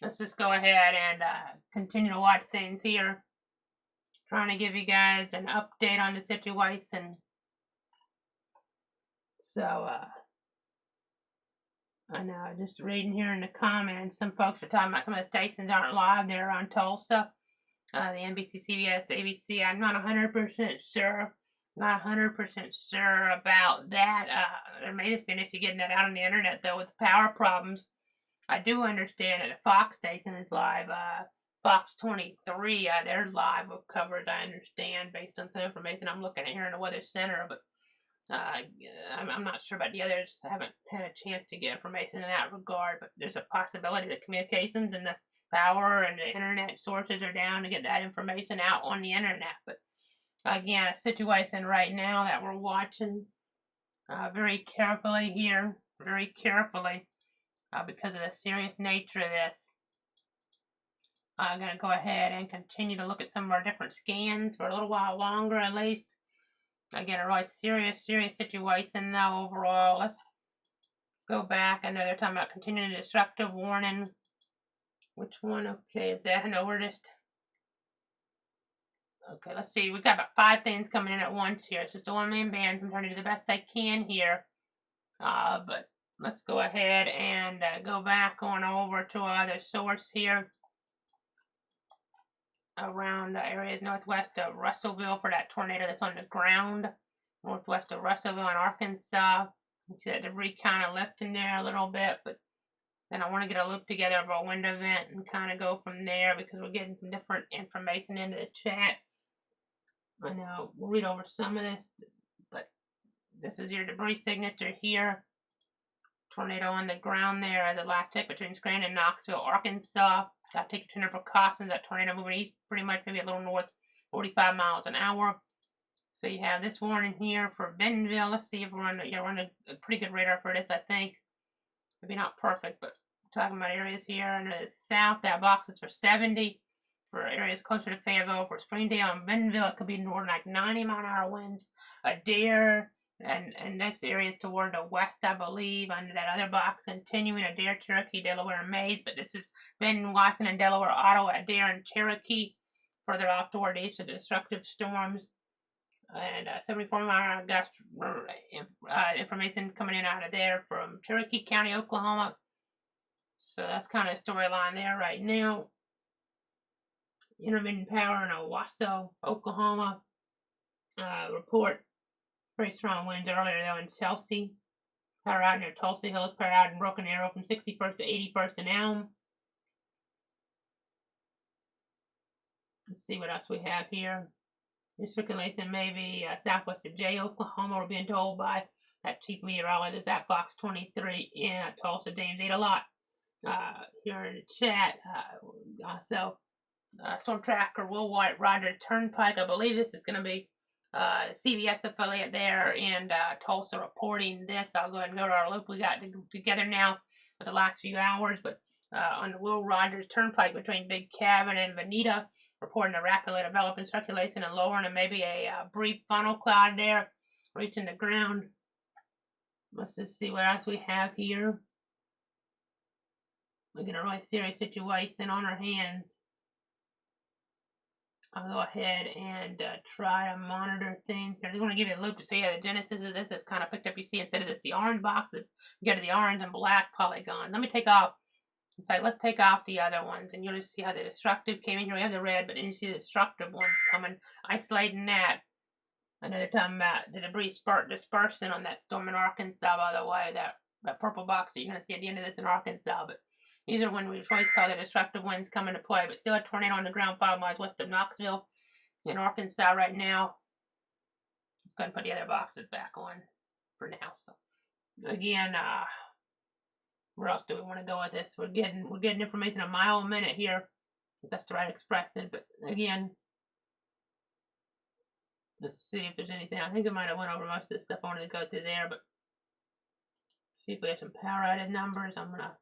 let's just go ahead and continue to watch things here. Trying to give you guys an update on the situation. So, I know, just reading here in the comments, some folks are talking about some of the stations aren't live there around Tulsa. The NBC, CBS, ABC, I'm not 100% sure. Not 100% sure about that. There may just be an issue getting that out on the internet, though, with the power problems. I do understand that the Fox station is live. Fox 23, they're live with coverage, I understand, based on some information I'm looking at here in the Weather Center, but I'm not sure about the others. I haven't had a chance to get information in that regard, but there's a possibility that communications and the power and the internet sources are down to get that information out on the internet. But again, a situation right now that we're watching very carefully here, because of the serious nature of this. I'm going to go ahead and continue to look at some of our different scans for a little while longer at least. Again, a really serious situation though overall. Let's go back. I know they're talking about continuing destructive warning. Which one? Okay, is that? I know we're just... Okay, let's see. We've got about 5 things coming in at once here. It's just a one-man band. I'm trying to do the best I can here. But let's go ahead and go back on over to our other source here around areas northwest of Russellville for that tornado that's on the ground. Northwest of Russellville in Arkansas. You see that debris kind of lifting there a little bit, but then I want to get a loop together of our wind event and kind of go from there because we're getting some different information into the chat. I know we'll read over some of this, but this is your debris signature here. Tornado on the ground there. The last check between Scranton and Knoxville, Arkansas. Got to take your tender precautions. That tornado moving east, pretty much maybe a little north, 45 miles an hour. So you have this warning here for Bentonville. Let's see if we're on a pretty good radar for this, I think. Maybe not perfect, but talking about areas here in the south. That box is for 70. For areas closer to Fayetteville, for Springdale and Bentonville, it could be north like 90-mile-an-hour winds. Adair, and this area is toward the west, I believe, under that other box. Continuing Adair, Cherokee, Delaware, and Maize. But this is Benton, Washington, Delaware, Ottawa, Adair, and Cherokee. Further off toward the east of the destructive storms. And 74-mile-an-hour gust information coming in out of there from Cherokee County, Oklahoma. So that's kind of the storyline there right now. Intermittent power in Owasso, Oklahoma. Report very strong winds earlier though in Chelsea. Power out near Tulsa Hills. Power out in Broken Arrow from 61st to 81st in Elm. Let's see what else we have here. Your circulation maybe southwest of Jay, Oklahoma. We're being told by that chief meteorologist at Fox 23 in Tulsa. James ate a lot here in the chat. So Storm Tracker, Will White, Roger Turnpike. I believe this is going to be CBS affiliate there in Tulsa reporting this. I'll go ahead and go to our loop we got together now for the last few hours. But on the Will Rogers Turnpike between Big Cabin and Veneta, reporting a rapidly developing circulation and lowering and maybe a brief funnel cloud there reaching the ground. Let's just see what else we have here. We're getting a really serious situation on our hands. I'll go ahead and try to monitor things. I just want to give you a loop to see how the genesis of this is kind of picked up. You see, instead of this, the orange boxes, you go to the orange and black polygon. Let me take off. In fact, let's take off the other ones, and you'll just see how the destructive came in here. We have the red, but then you see the destructive ones coming, isolating that. Another time about the debris dispersing on that storm in Arkansas, by the way, that purple box that you're going to see at the end of this in Arkansas. But these are when we always saw the destructive winds come into play, but still a tornado on the ground 5 miles west of Knoxville in Arkansas right now. Let's go ahead and put the other boxes back on for now. So again, where else do we want to go with this? We're getting information a mile a minute here. If that's the right expression. But again, let's see if there's anything. I think I might have went over most of the stuff I wanted to go through there, but see if we have some power outage numbers. I'm gonna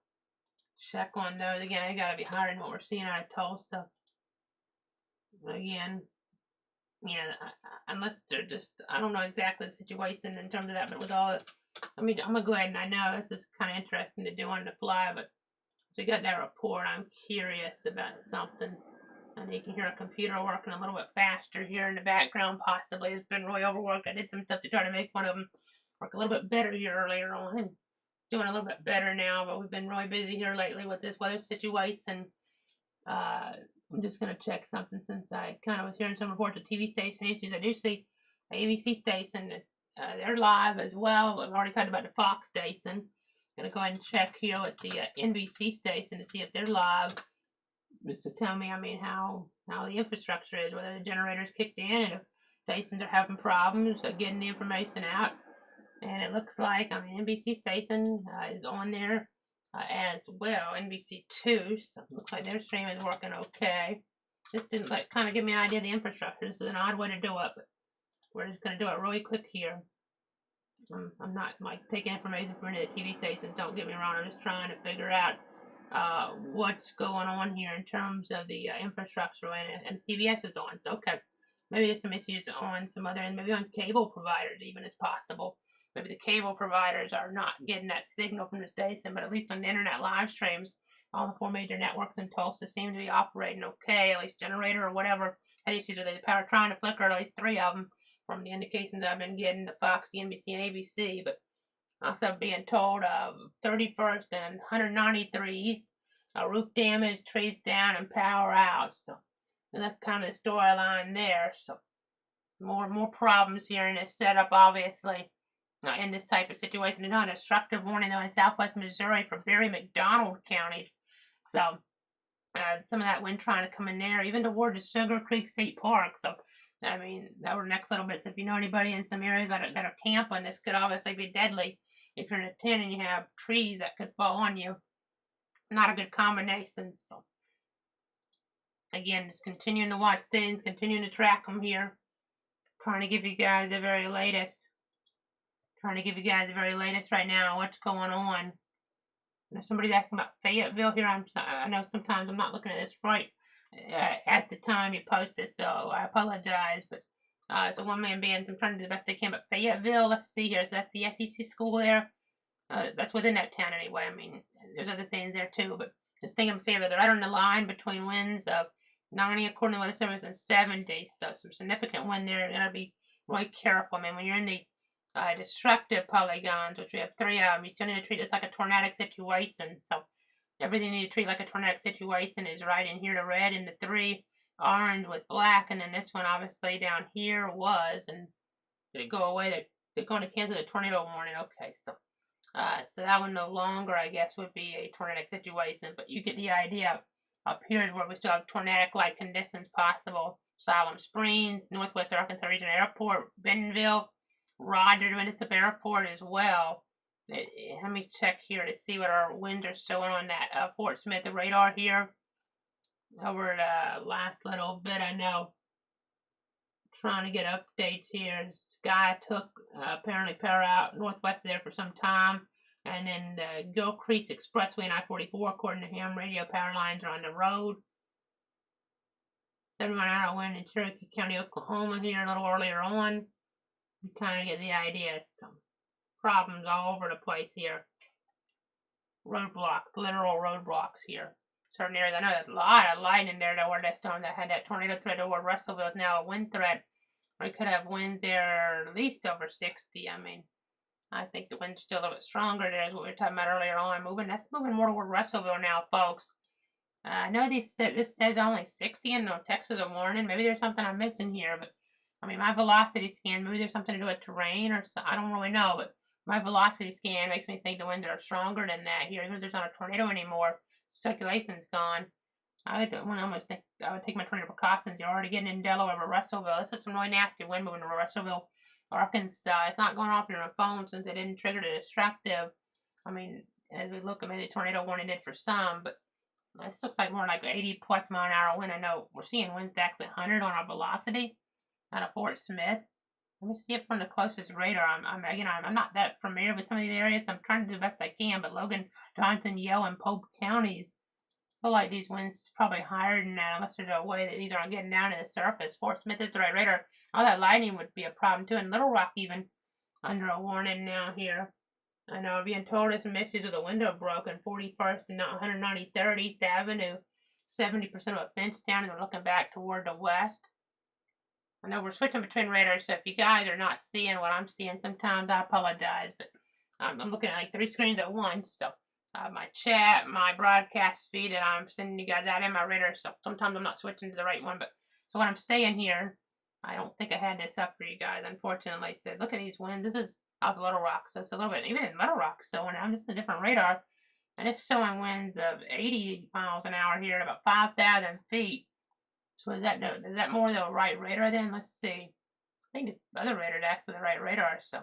check on those. Again, they gotta be higher than what we're seeing out of Tulsa. Again, yeah, unless they're just, I don't know exactly the situation in terms of that, but with all the, I'm gonna go ahead and I know this is kind of interesting to do on the fly, but so you got that report. I'm curious about something. And you can hear a computer working a little bit faster here in the background, possibly. It's been really overworked. I did some stuff to try to make one of them work a little bit better here earlier on. And doing a little bit better now, but we've been really busy here lately with this weather situation. I'm just going to check something since I kind of was hearing some reports of TV station issues. I do see the ABC station, they're live as well. I've already talked about the Fox station. I'm going to go ahead and check here with the NBC station to see if they're live. Just to tell me, I mean, how the infrastructure is, whether the generators kicked in and if stations are having problems getting the information out. And it looks like, I mean, NBC station is on there as well, NBC2. So it looks like their stream is working okay. This didn't kind of give me an idea of the infrastructure. This is an odd way to do it, but we're just going to do it really quick here. I'm not taking information from any of the TV stations, don't get me wrong. I'm just trying to figure out what's going on here in terms of the infrastructure, and CBS is on. So okay, maybe there's some issues on some other, and maybe on cable providers even is possible. maybe the cable providers are not getting that signal from the station, but at least on the internet live streams, all the 4 major networks in Tulsa seem to be operating okay, at least generator or whatever. Had issues with the power trying to flicker, at least 3 of them from the indications I've been getting, the Fox, the NBC, and ABC, but also being told 31st and 193 East, roof damage, trees down, and power out. So and that's kind of the storyline there. So more problems here in this setup, obviously, in this type of situation. There's not a destructive warning though in southwest Missouri for Berry McDonald counties. So some of that wind trying to come in there, even toward the Sugar Creek State Park. So, I mean, over the next little bit, so if you know anybody in some areas that are camping, this could obviously be deadly. If you're in a tent and you have trees that could fall on you, not a good combination. So, again, just continuing to watch things, continuing to track them here. Trying to give you guys the very latest. Right now, what's going on. If somebody's asking about Fayetteville here, I know sometimes I'm not looking at this right at the time you post this, so I apologize. But so one man bands, I'm trying to do the best I can. But Fayetteville, let's see here. So that's the SEC school there. That's within that town anyway. I mean, there's other things there too, but just think of Fayetteville. They're right on the line between winds of 90 according to Weather Service and 70. So some significant wind there. You're gonna be really careful. I mean, when you're in the destructive polygons, which we have 3 of them, you still need to treat this like a tornadic situation. So everything you need to treat like a tornadic situation is right in here, the red and the 3 orange with black, and then this one obviously down here was, and did it go away? They're going to cancel the tornado warning. Okay, so that one no longer, I guess, would be a tornadic situation, but you get the idea. Up here is where we still have tornadic-like conditions possible. Siloam Springs, Northwest Arkansas Regional Airport, Bentonville, Rogers Municipal Airport as well. Let me check here to see what our winds are showing on that Fort Smith radar here. Over the last little bit, I know. Trying to get updates here. Sky took apparently power out northwest there for some time. And then the Gilcrease Expressway and I-44, according to ham radio, power lines are on the road. 71-hour wind in Cherokee County, Oklahoma here a little earlier on. You kind of get the idea. Some problems all over the place here. Roadblocks, literal roadblocks here. Certain areas, I know there's a lot of lightning there that were that storm that had that tornado threat over Russellville is now a wind threat. We could have winds there at least over 60. I mean, I think the wind's still a little bit stronger there is what we were talking about earlier on. That's moving more toward Russellville now, folks. I know this says only 60 in the text of the warning. Maybe there's something I'm missing here, but I mean, my velocity scan, maybe there's something to do with terrain or something. I don't really know, but my velocity scan makes me think the winds are stronger than that here. Even if there's not a tornado anymore, circulation's gone. I would take my tornado precautions. You're already getting in Delaware over Russellville. This is some really nasty wind moving over Russellville, Arkansas. It's not going off your phone since it didn't trigger the destructive. I mean, as we look, maybe the tornado warning did for some, but this looks like more like 80 plus mile an hour wind. I know we're seeing winds actually 100 on our velocity out of Fort Smith. Let me see it from the closest radar. I'm not that familiar with some of these areas. So I'm trying to do the best I can, but Logan, Johnson, Yale, and Pope counties, I feel like these winds probably higher than that unless there's a way that these aren't getting down to the surface. Fort Smith is the right radar. All that lightning would be a problem too. And Little Rock even under a warning now here. I know I'm being told there's some issues with the window broken. 41st and 193rd East Avenue. 70% of a fence down and we're looking back toward the west. I know we're switching between radars, so if you guys are not seeing what I'm seeing, sometimes I apologize, but I'm looking at like 3 screens at once, so my chat, my broadcast feed, and I'm sending you guys that in my radar, so sometimes I'm not switching to the right one, but so what I'm saying here, I don't think I had this up for you guys, unfortunately. So look at these winds. This is off Little Rock, so it's a little bit, even in Little Rock, so I'm just in a different radar, and it's showing winds of 80 miles an hour here at about 5,000 feet. So is that more the right radar then? Let's see. I think the other radar is actually the right radar. So,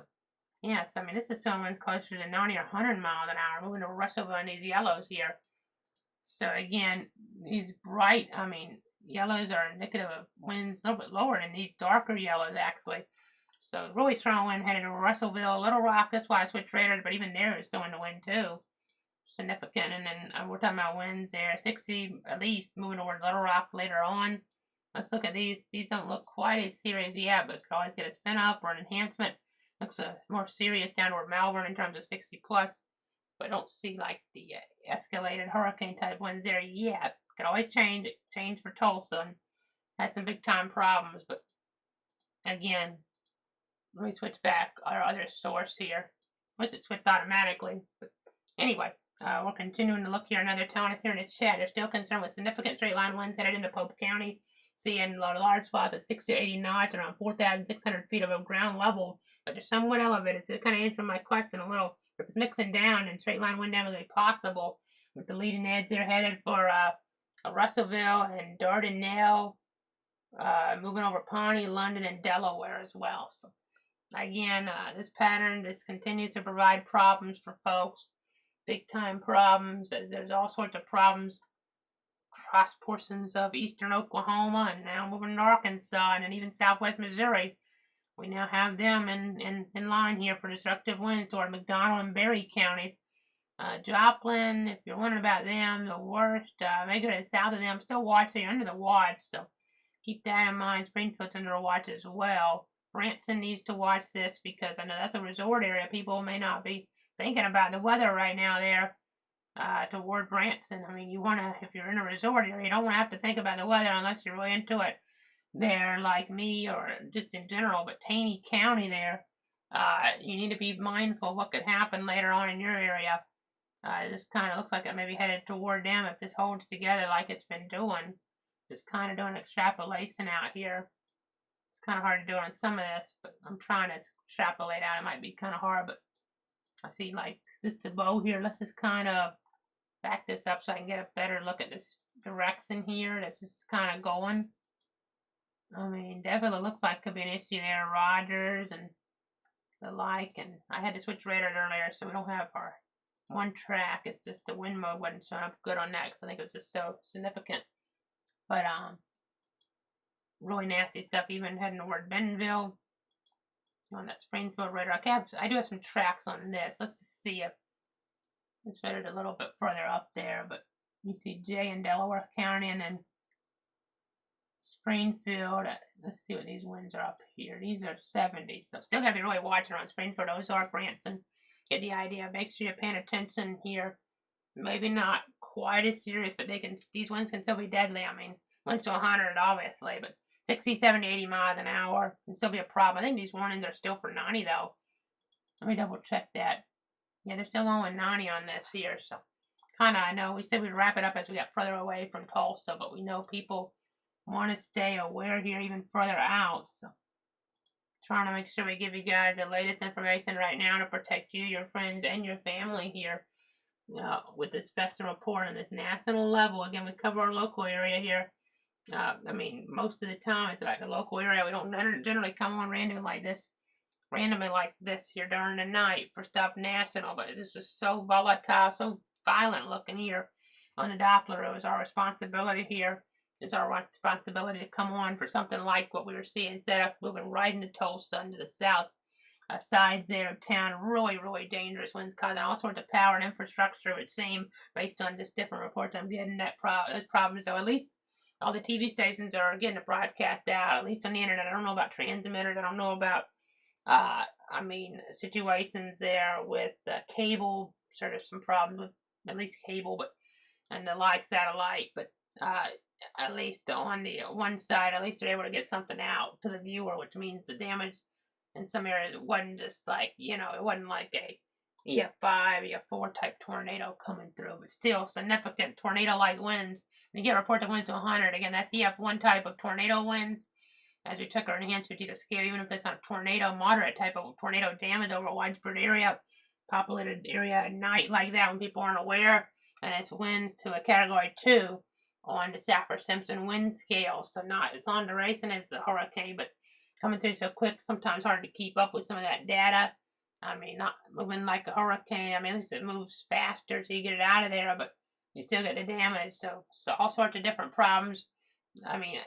yes, I mean, this is showing winds closer to 90 or 100 miles an hour, moving to Russellville in these yellows here. So, again, these bright, I mean, yellows are indicative of winds a little bit lower than these darker yellows, actually. So, really strong wind headed over Russellville, Little Rock. That's why I switched radars, but even there is still in the wind, too. Significant. And then we're talking about winds there, 60 at least, moving towards Little Rock later on. Let's look at these. These don't look quite as serious yet, but could always get a spin up or an enhancement. Looks more serious down toward Malvern in terms of 60 plus, but I don't see like the escalated hurricane type winds there yet. Could always change for Tulsa and had some big time problems, but again, let me switch back our other source here. Once it switched automatically, but anyway, we're continuing to look here. Another town is here in the chat. They're still concerned with significant straight line winds headed into Pope County. Seeing large spots at 60 to 80 knots, around 4,600 feet above ground level, but they're somewhat elevated. So it kind of answered my question a little. If it's mixing down and straight line wind damage is possible, with the leading edge, they're headed for Russellville and Dardanelle, moving over Pawnee, London, and Delaware as well. So again, this pattern, this continues to provide problems for folks, big time problems, as there's all sorts of problems across portions of eastern Oklahoma and now moving to Arkansas and even southwest Missouri. We now have them in line here for destructive winds toward McDonald and Berry counties. Joplin, if you're wondering about them, the worst, maybe to the south of them, still watch, so you're under the watch, so keep that in mind. Springfield's under a watch as well. Branson needs to watch this because I know that's a resort area. People may not be thinking about the weather right now there toward Branson. I mean, you want to, if you're in a resort area, you don't want to have to think about the weather unless you're really into it there, like me, or just in general. But Taney County there, you need to be mindful of what could happen later on in your area. This kind of looks like it may be headed toward them if this holds together like it's been doing. Just kind of doing extrapolation out here. It's kind of hard to do on some of this, but I'm trying to extrapolate out. It might be kind of hard, but I see like just the bow here. Let's just kind of back this up so I can get a better look at this direction here. That's just kind of going. I mean, definitely looks like could be an issue there. Rogers and the like, and I had to switch radar earlier, so we don't have our one track. It's just the wind mode wasn't showing up good on that because I think it was just so significant. But really nasty stuff even heading toward Bentonville on that Springfield radar. I do have some tracks on this. Let's just see if it's headed a little bit further up there, but you see J in Delaware County and then Springfield. Let's see what these winds are up here. These are 70, so still gotta be really watching on Springfield, Ozark, Branson. Get the idea. Make sure you're paying attention here. Maybe not quite as serious, but these winds can still be deadly. I mean, winds to 100 obviously, but 60, 70, 80 miles an hour can still be a problem. I think these warnings are still for 90 though. Let me double check that. Yeah, they're still going 90 on this here, so kind of, I know we said we'd wrap it up as we got further away from Tulsa, but we know people want to stay aware here even further out, so trying to make sure we give you guys the latest information right now to protect you, your friends, and your family here with this special report on this national level. Again, we cover our local area here. I mean, most of the time it's like a local area. We don't generally come on randomly like this here during the night for stuff national, but this was so volatile, so violent looking here on the Doppler. It was our responsibility here. It's our responsibility to come on for something like what we were seeing instead of moving right into Tulsa into the south sides there of town. Really, really dangerous winds causing all sorts of power and infrastructure, it would seem, based on just different reports I'm getting, those problems. So at least all the TV stations are getting a broadcast out, at least on the internet. I don't know about transmitters. I don't know about I mean, situations there with cable, sort of some problems with at least cable, but and the like satellite, but at least on the one side, at least they're able to get something out to the viewer, which means the damage in some areas wasn't just like, it wasn't like a EF5, EF4 type tornado coming through, but still significant tornado-like winds. You get reported winds to 100. Again, that's EF1 type of tornado winds. As we took our enhanced fatigue scale, even if it's not a tornado, moderate type of tornado damage over a widespread area, populated area at night like that when people aren't aware, and it's winds to a category 2 on the Saffir-Simpson wind scale. So not as long duration as a hurricane, but coming through so quick, sometimes hard to keep up with some of that data. I mean, not moving like a hurricane. I mean, at least it moves faster so you get it out of there, but you still get the damage. So all sorts of different problems. I mean,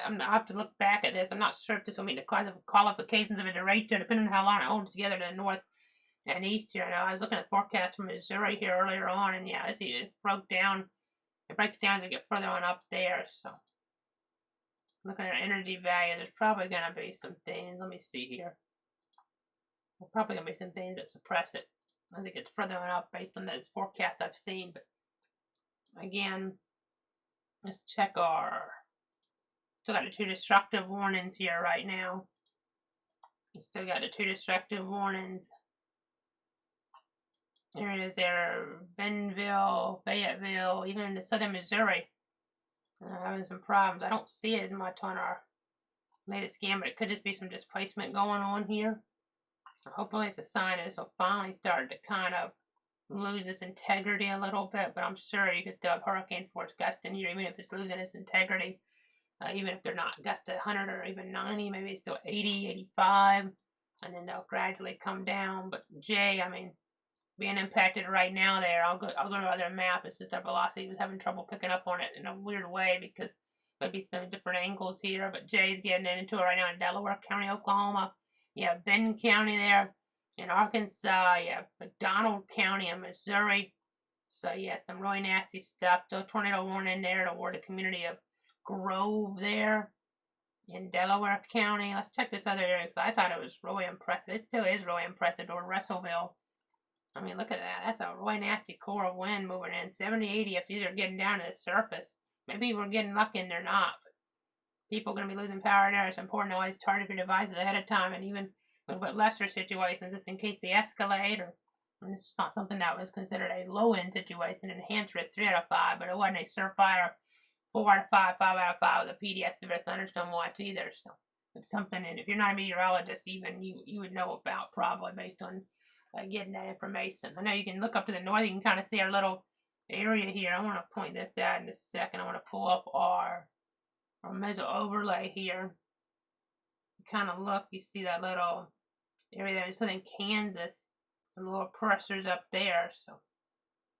I have to look back at this. I'm not sure if this will meet the qualifications of a derecho, depending on how long it holds together to the north and east here. I know I was looking at forecasts from Missouri here earlier on, and yeah, it's broke down. It breaks down as we get further on up there. So looking at energy value, there's probably going to be some things. Let me see here. There's probably going to be some things that suppress it as it gets further on up based on those forecasts I've seen. But again, let's check our... Still got the 2 destructive warnings here right now. Still got the 2 destructive warnings. Areas there, Bentonville, Fayetteville, even into southern Missouri. Having some problems. I don't see it as much on our latest scan, but it could just be some displacement going on here. Hopefully it's a sign that this will finally start to kind of lose its integrity a little bit, but I'm sure you could still have hurricane force gusting here, even if it's losing its integrity. Even if they're not gusted 100 or even 90, maybe it's still 80, 85, and then they'll gradually come down. But J, I mean, being impacted right now there, I'll go to other map. It's just our velocity was having trouble picking up on it in a weird way because maybe some different angles here. But Jay's getting into it right now in Delaware County, Oklahoma. You have Benton County there in Arkansas. You have McDonald County in Missouri. So yeah, some really nasty stuff. Still tornado warning there toward the community of Grove there in Delaware County. Let's check this other area because I thought it was really impressive. It still is really impressive toward Russellville. I mean, look at that. That's a really nasty core of wind moving in. 70, 80 if these are getting down to the surface. Maybe we're getting lucky and they're not. But people are going to be losing power there. It's important to always target your devices ahead of time, and even a little bit lesser situations just in case they escalate. And this is not something that was considered a low-end situation. Enhanced risk 3 out of 5, but it wasn't a surefire 4 out of 5, 5 out of 5 with a PDF severe thunderstorm watch either. So it's something, and if you're not a meteorologist, even you would know about probably based on getting that information. I know you can look up to the north. You can kind of see our little area here. I want to point this out in a second. I want to pull up our meso overlay here. Kind of look. You see that little area there in southern Kansas. Some lower pressures up there. So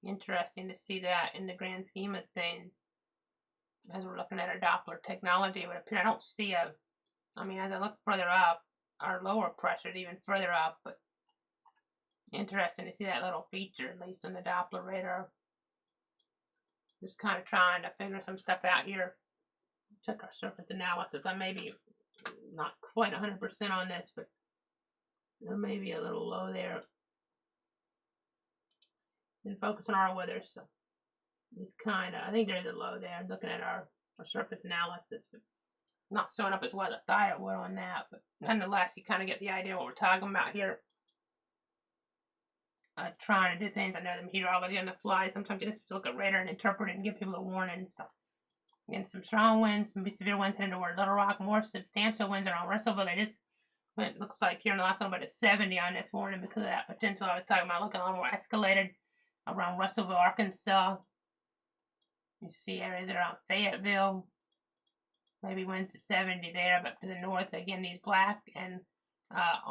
interesting to see that in the grand scheme of things. As we're looking at our Doppler technology, it would appear I don't see a. I mean, as I look further up, our lower pressure is even further up, but interesting to see that little feature, at least on the Doppler radar. Just kind of trying to figure some stuff out here. Check our surface analysis. I may be not quite 100% on this, but there may be a little low there. And focus on our weather, so it's kind of, I think there's a low there. I'm looking at our surface analysis, but not showing up as well as I thought it would on that. But nonetheless, you kind of get the idea of what we're talking about here. Trying to do things. I know the meteorology on the fly. Sometimes you just look at radar and interpret it and give people a warning. So, again, some strong winds, maybe severe winds heading toward Little Rock. More substantial winds around Russellville. They just went, looks like here in the last little bit, to 70 on this warning because of that potential I was talking about. Looking a little more escalated around Russellville, Arkansas. You see areas around Fayetteville. Maybe winds to 70 there, but to the north, again, these black and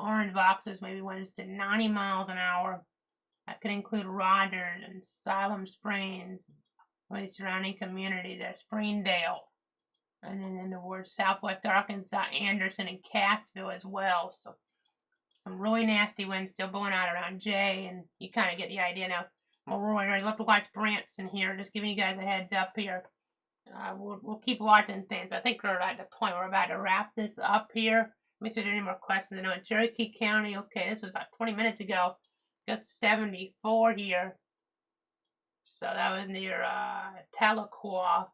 orange boxes, maybe winds to 90 miles an hour. That could include Rogers and Siloam Springs, the surrounding community there, Springdale, and then in towards southwest Arkansas, Anderson, and Cassville as well. So some really nasty winds still blowing out around J, and you kind of get the idea now. More areas. We'll have to watch Branson here. Just giving you guys a heads up here. We'll keep watching things. I think we're at the point where we're about to wrap this up here. Let me see if there's any more questions. I know in Cherokee County, okay, this was about 20 minutes ago. Just 74 here. So that was near Tahlequah.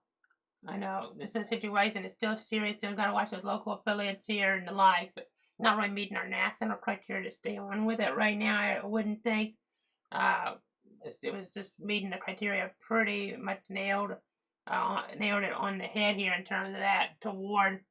I know this is a situation. It's still serious. Still got to watch those local affiliates here and the like, but not really meeting our national criteria to stay on with it right now. I wouldn't think. It was just meeting the criteria pretty much nailed it on the head here in terms of that toward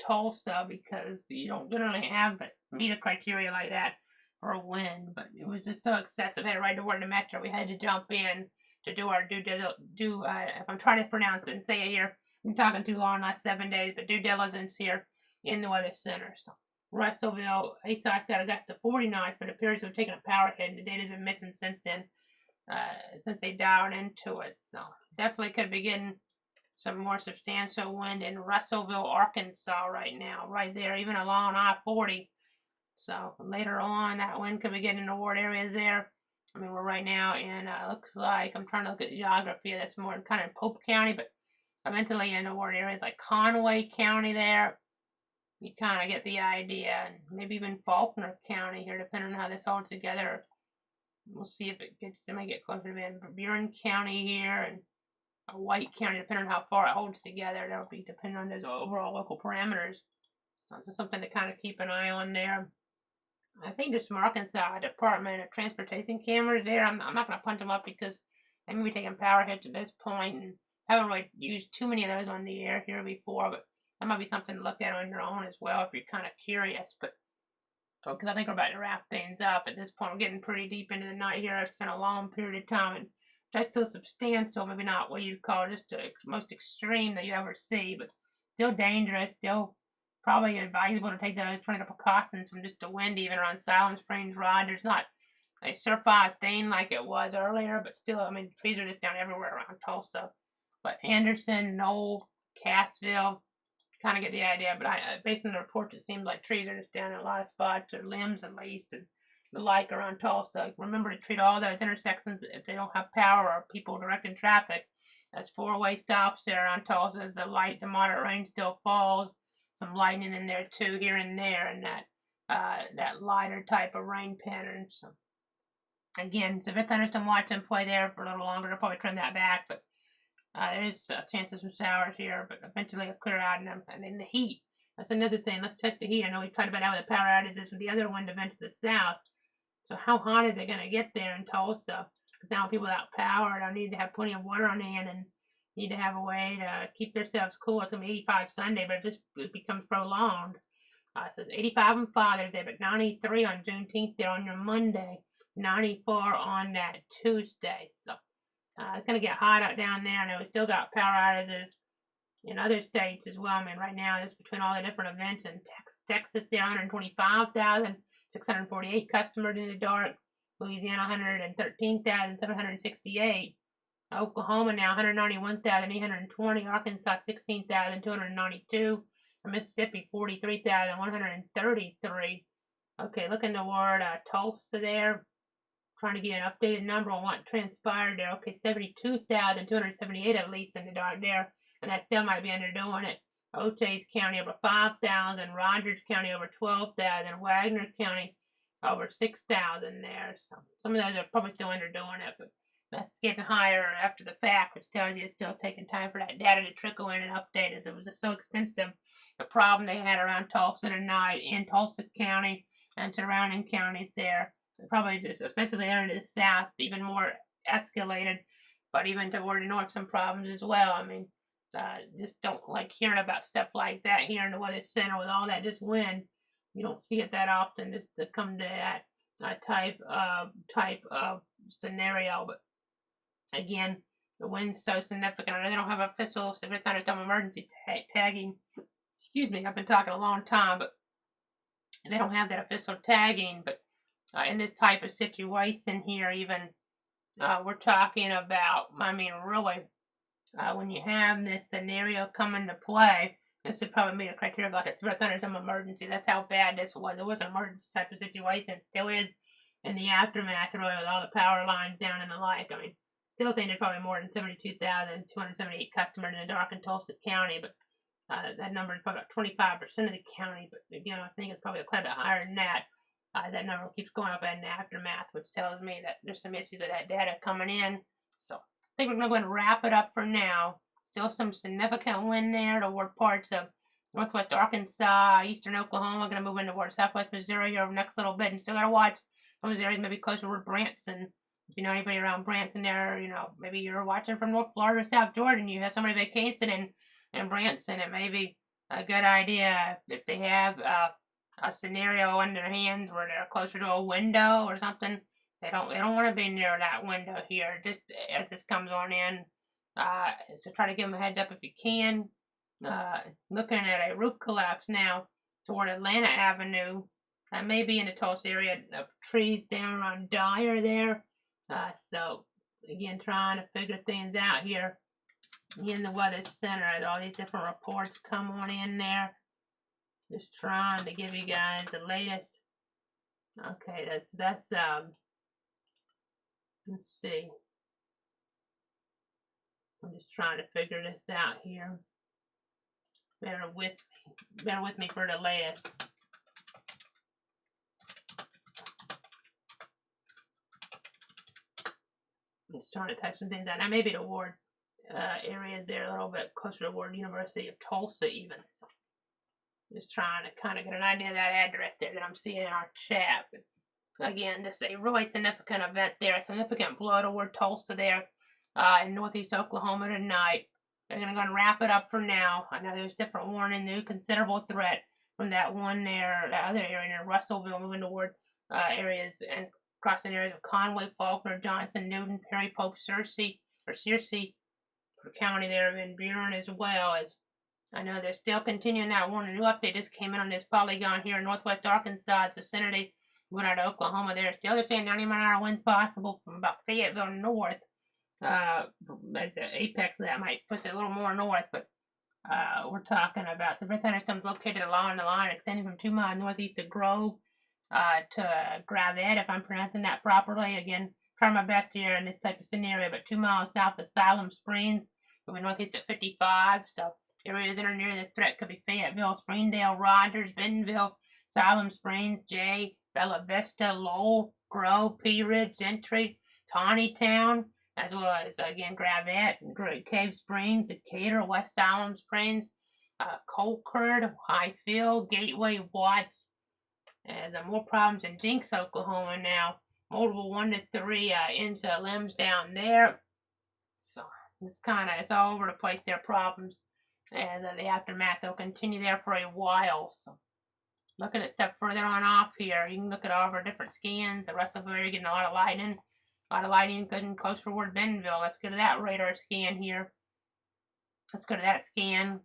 Tulsa, because you don't generally have meet a criteria like that for a wind, but it was just so excessive. I had to ride toward the metro. We had to jump in to do our if I'm trying to pronounce it and say it here, I'm talking too long, last 7 days, but due diligence here in the weather center. So Russellville, ASOS got a gust to 40 knots, but it appears to have taken a power hit, and the data's been missing since then, since they dialed into it. So definitely could be getting some more substantial wind in Russellville, Arkansas right now, right there, even along I-40. So later on, that wind could be getting toward areas there. I mean, we're right now in, looks like, I'm trying to look at the geography of this more kind of Pope County, but eventually in toward areas like Conway County there. you kind of get the idea. And maybe even Faulkner County here, depending on how this holds together. We'll see if it gets to make it closer to Van Buren County here and White County, depending on how far it holds together. That'll be depending on those overall local parameters. So it's something to kind of keep an eye on there. I think there's some Arkansas Department of Transportation cameras there. I'm not going to punch them up because they may be taking power hits at this point, and haven't really used too many of those on the air here before, but that might be something to look at on your own as well if you're kind of curious. But because I think we're about to wrap things up at this point. We're getting pretty deep into the night here. It's been a long period of time, and just still substantial, maybe not what you'd call just the most extreme that you ever see, but still dangerous, still probably advisable to take those tornado precautions from just the wind, even around Silent Springs, Rogers. Not a survive thing like it was earlier, but still, I mean, trees are just down everywhere around Tulsa. But Anderson, Knoll, Cassville, kind of get the idea. But based on the reports, it seems like trees are just down in a lot of spots, or limbs at least, and the like around Tulsa. Remember to treat all those intersections if they don't have power or people directing traffic as four-way stops there on Tulsa as the light to moderate rain still falls. Some lightning in there too, here and there, and that lighter type of rain pattern. So again, so if thunderstorm watch them play there for a little longer, they'll probably trim that back. But there is chances of showers here, but eventually it'll clear out. And then the heat. That's another thing. Let's check the heat. I know we talked about that with the power outages with the other wind events to the south. So how hot is it going to get there in Tulsa? Because now people without power don't need to have plenty of water on hand and need to have a way to keep themselves cool. It's going to be 85 Sunday, but if it becomes prolonged. So it's 85 on Father's Day, but 93 on Juneteenth there on your Monday, 94 on that Tuesday. So it's going to get hot out down there. I know we still got power outages in other states as well. I mean, right now, it's between all the different events in Texas, there 125,648 customers in the dark. Louisiana, 113,768. Oklahoma now 191,820. Arkansas, 16,292. Mississippi, 43,133. Okay, looking toward Tulsa there. Trying to get an updated number on what transpired there. Okay, 72,278 at least in the dark there. And that still might be underdoing it. Oches County over 5,000. Rogers County over 12,000. Wagner County over 6,000 there. So some of those are probably still underdoing it, but that's getting higher after the fact, which tells you it's still taking time for that data to trickle in and update as it was just so extensive. The problem they had around Tulsa tonight in Tulsa County and surrounding counties there, probably just, especially there into the south, even more escalated, but even toward the north, some problems as well. I mean, just don't like hearing about stuff like that here in the weather center with all that just wind. You don't see it that often just to come to that type of scenario. But again, the wind's so significant. I know they don't have official severe thunderstorm emergency tagging. Excuse me, I've been talking a long time, but they don't have that official tagging. But in this type of situation here, even we're talking about, I mean, really, when you have this scenario come into play, this would probably meet a criteria of like a severe thunderstorm emergency. That's how bad this was. It was an emergency type of situation. It still is in the aftermath, really, with all the power lines down and the like. I mean, still think there's probably more than 72,278 customers in the dark in Tulsa County, but that number is probably about 25% of the county. But again, I think it's probably quite a bit higher than that. That number keeps going up in the aftermath, which tells me that there's some issues with that data coming in. So I think we're going to wrap it up for now. Still some significant wind there toward parts of northwest Arkansas, eastern Oklahoma. Going to move into toward southwest Missouri over the next little bit. And still got to watch some of those areas maybe closer to Branson. If you know anybody around Branson there, you know, maybe you're watching from North Florida or South Georgia and you have somebody vacationing in Branson, it may be a good idea if they have a scenario in their hands where they're closer to a window or something. They don't want to be near that window here just as this comes on in. So try to give them a heads up if you can. Looking at a roof collapse now toward Atlanta Avenue. That may be in the Tulsa area of trees down around Dyer there. So again, trying to figure things out here in the weather center as all these different reports come on in there. Just trying to give you guys the latest. Okay, that's let's see. I'm just trying to figure this out here. Bear with me for the latest. Just trying to type some things out. Now maybe the ward areas there a little bit closer to Ward University of Tulsa even. So just trying to kind of get an idea of that address there that I'm seeing in our chat. But again, just a really significant event there. A significant blow toward Tulsa there in northeast Oklahoma tonight. They're going to wrap it up for now. I know there's different warning, new considerable threat from that one there, that other area near Russellville, moving toward areas and crossing areas of Conway, Faulkner, Johnson, Newton, Perry, Pope, Searcy County there, and Buren as well. As I know they're still continuing that warning. New update just came in on this polygon here in northwest Arkansas vicinity. Went out of Oklahoma there. Still they're saying 90-mile-an-hour winds possible from about Fayetteville north. As an apex that might push it a little more north, but we're talking about severe thunderstorms located along the line extending from 2 miles northeast of Grove to Gravette, if I'm pronouncing that properly. Again, try my best here in this type of scenario, but 2 miles south of Siloam Springs, moving northeast at 55. So areas that are near this threat could be Fayetteville, Springdale, Rogers, Bentonville, Siloam Springs, Jay, Bella Vista, Lowell, Grove, Pea Ridge, Gentry, Tawnytown, as well as, again, Gravette, Great Cave Springs, Decatur, West Siloam Springs, Colcord, Highfield, Gateway, Watts. As more problems in Jinx, Oklahoma now. Multiple 1 to 3 inch limbs down there. So it's all over the place, their problems. And the aftermath will continue there for a while. So looking at stuff further on off here, you can look at all of our different scans. The Russellville area getting a lot of lightning. A lot of lightning getting close toward Bentonville. Let's go to that radar scan here. Let's go to that scan.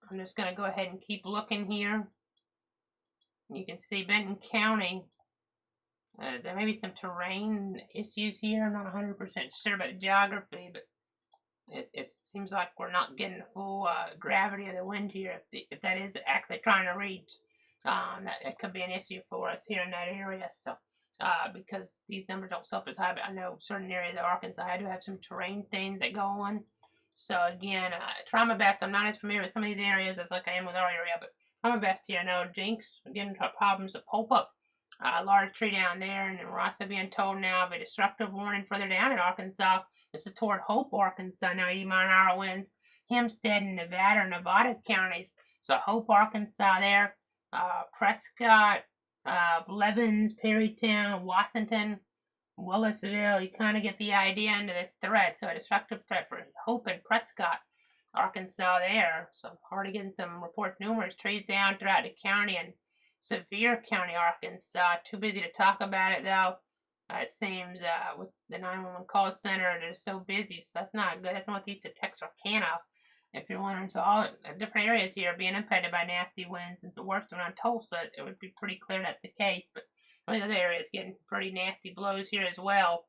I'm just going to go ahead and keep looking here. You can see Benton County. There may be some terrain issues here. I'm not 100% sure about the geography, but it seems like we're not getting the full gravity of the wind here. If that is actually trying to reach, that could be an issue for us here in that area. So, because these numbers don't self as high, but I know certain areas of Arkansas, I do have some terrain things that go on. So again, try my best. I'm not as familiar with some of these areas as like I am with our area, but try my best here. I know Jinx, again, problems that pop up. Large tree down there, and we're also being told now of a destructive warning further down in Arkansas. This is toward Hope, Arkansas. Now 80-mile-an-hour winds. Hempstead and Nevada counties. So Hope, Arkansas there. Prescott, Blevins, Perrytown, Washington, Willisville. You kind of get the idea into this threat. So a destructive threat for Hope and Prescott, Arkansas there. So already getting some reports, numerous trees down throughout the county and Sevier County, Arkansas. Too busy to talk about it though. It seems with the 911 call center, they're so busy, so that's not good. That's northeast of Texarkana, if you're wondering. So all different areas here are being impacted by nasty winds, and the worst around Tulsa, it would be pretty clear that's the case. But some of the other areas getting pretty nasty blows here as well.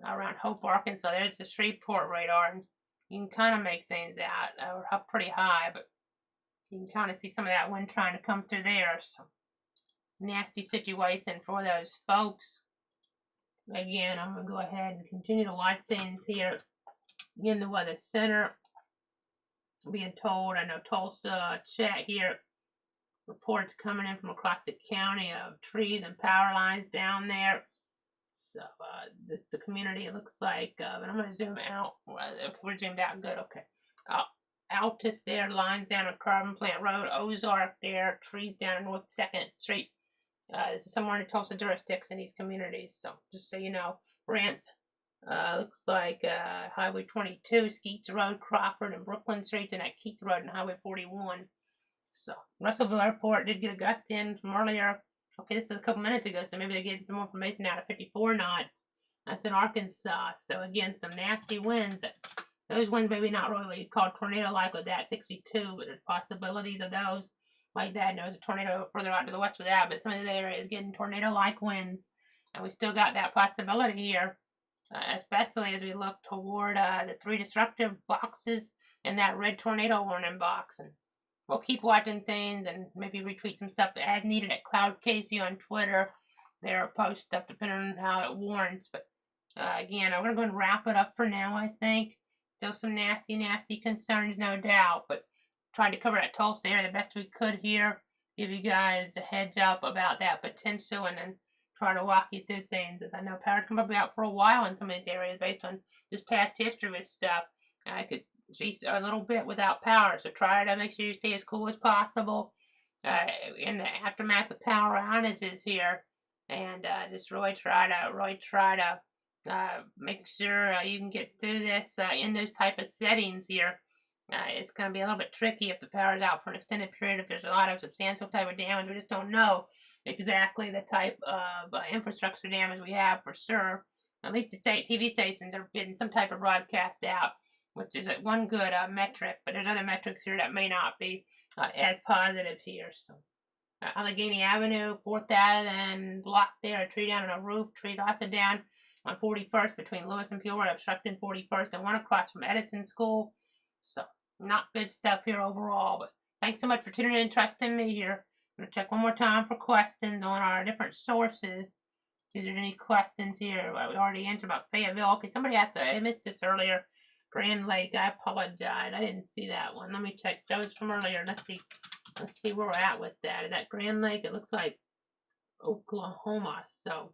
Around Hope, Arkansas, there's the Shreveport radar, and you can kind of make things out. We're up pretty high, but you can kind of see some of that wind trying to come through there. So nasty situation for those folks. Again, I'm going to go ahead and continue to watch things here. Again, the Weather Center being told, I know Tulsa chat here, reports coming in from across the county of trees and power lines down there. So the community, it looks like, and I'm going to zoom out. Okay, we're zoomed out good, okay. Altus there, lines down on Carbon Plant Road, Ozark there, trees down North 2nd Street. This is somewhere in the Tulsa jurisdiction, these communities. So just so you know, Brant, looks like Highway 22, Skeets Road, Crawford, and Brooklyn Streets, and at Keith Road and Highway 41. So Russellville Airport did get a gust in from earlier. Okay, this is a couple minutes ago, so maybe they're getting some more information out of 54 knots. That's in Arkansas. So again, some nasty winds. Those winds maybe not really what you call tornado-like with that 62, but there's possibilities of those like that. And there was a tornado further out to the west with that, but some of the areas getting tornado-like winds. And we still got that possibility here, especially as we look toward the 3 destructive boxes in that red tornado warning box. And we'll keep watching things and maybe retweet some stuff as needed at Cloud Casey on Twitter. There post stuff depending on how it warns. But again, I'm going to go and wrap it up for now, I think. Still some nasty, nasty concerns, no doubt, but tried to cover that Tulsa area the best we could here. Give you guys a heads up about that potential, and then try to walk you through things. As I know power can be out for a while in some of these areas based on just past history with stuff. I could see a little bit without power, so try to make sure you stay as cool as possible in the aftermath of power outages here, and just really try to make sure you can get through this in those type of settings here. It's going to be a little bit tricky if the power is out for an extended period, if there's a lot of substantial type of damage. We just don't know exactly the type of infrastructure damage we have for sure. At least the state TV stations are getting some type of broadcast out, which is one good metric, but there's other metrics here that may not be as positive here. So Allegheny Avenue, 4,000 block there, a tree down on a roof, trees also down on 41st between Lewis and Peoria, obstructing 41st, and one across from Edison School. So not good stuff here overall, but thanks so much for tuning in and trusting me here. I'm going to check one more time for questions on our different sources. If there's any questions here, we already answered about Fayetteville. Okay, somebody asked, I missed this earlier. Grand Lake, I apologize. I didn't see that one. Let me check those from earlier. Let's see where we're at with that. Is that Grand Lake? It looks like Oklahoma. So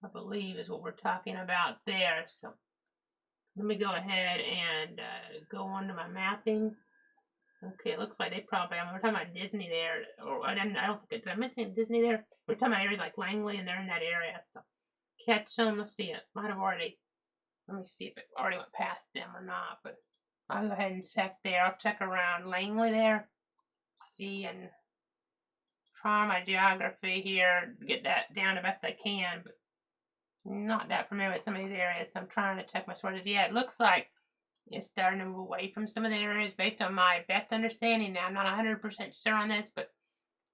I believe is what we're talking about there. So let me go ahead and go on to my mapping. Okay, it looks like they probably, we're talking about Disney there, or I don't think, did I mention Disney there? We're talking about areas like Langley, and they're in that area, so catch them. Let's see, it might have already, let me see if it already went past them or not, but I'll go ahead and check there. I'll check around Langley there, see, and try my geography here, get that down the best I can, but not that familiar with some of these areas, so I'm trying to check my sources. Yeah, it looks like it's starting to move away from some of the areas based on my best understanding. Now, I'm not 100% sure on this, but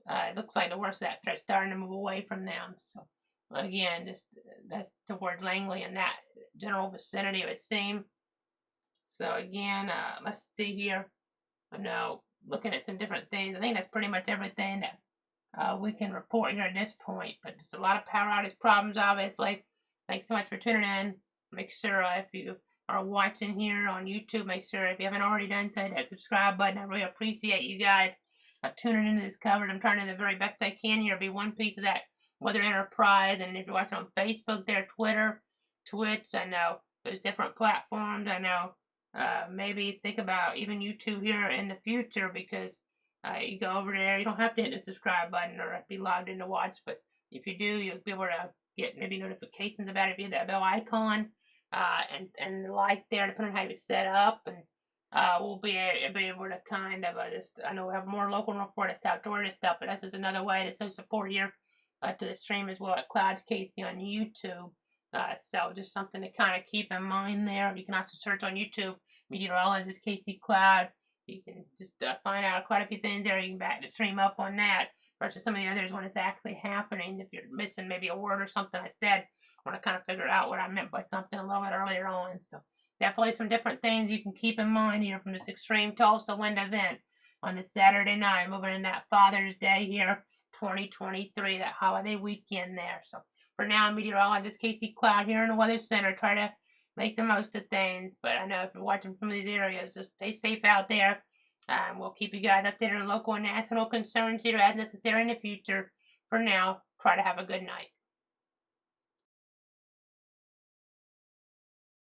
it looks like the worst of that threat's starting to move away from them. So, again, that's towards Langley and that general vicinity, it would seem. So, again, let's see here. I know, looking at some different things, I think that's pretty much everything that we can report here at this point. But just a lot of power outage problems, obviously. Thanks so much for tuning in. Make sure if you are watching here on YouTube, make sure if you haven't already done so, hit that subscribe button. I really appreciate you guys tuning into this coverage. I'm trying to do the very best I can here, be one piece of that weather enterprise. And if you're watching on Facebook there, Twitter, Twitch, I know there's different platforms. I know maybe think about even YouTube here in the future, because you go over there, you don't have to hit the subscribe button or be logged in to watch, but if you do, you'll be able to get maybe notifications about it if you hit that bell icon. And the like there, depending on how you set up, and we'll be able to kind of just, I know we have more local report, it's outdoor stuff, but this is another way to show support here to the stream as well at Clouds Casey on YouTube. So just something to kind of keep in mind there. You can also search on YouTube, meteorologist Casey Cloud. You can just find out quite a few things there. You can back the stream up on that versus some of the others when it's actually happening. If you're missing maybe a word or something I said, I want to kind of figure out what I meant by something a little bit earlier on. So definitely some different things you can keep in mind here from this extreme Tulsa wind event on this Saturday night, moving in that Father's Day here, 2023, that holiday weekend there. So for now, meteorologist Casey Cloud here in the Weather Center. Try to make the most of things, but I know if you're watching from these areas, just stay safe out there. We'll keep you guys updated on local and national concerns here as necessary in the future. For now, try to have a good night.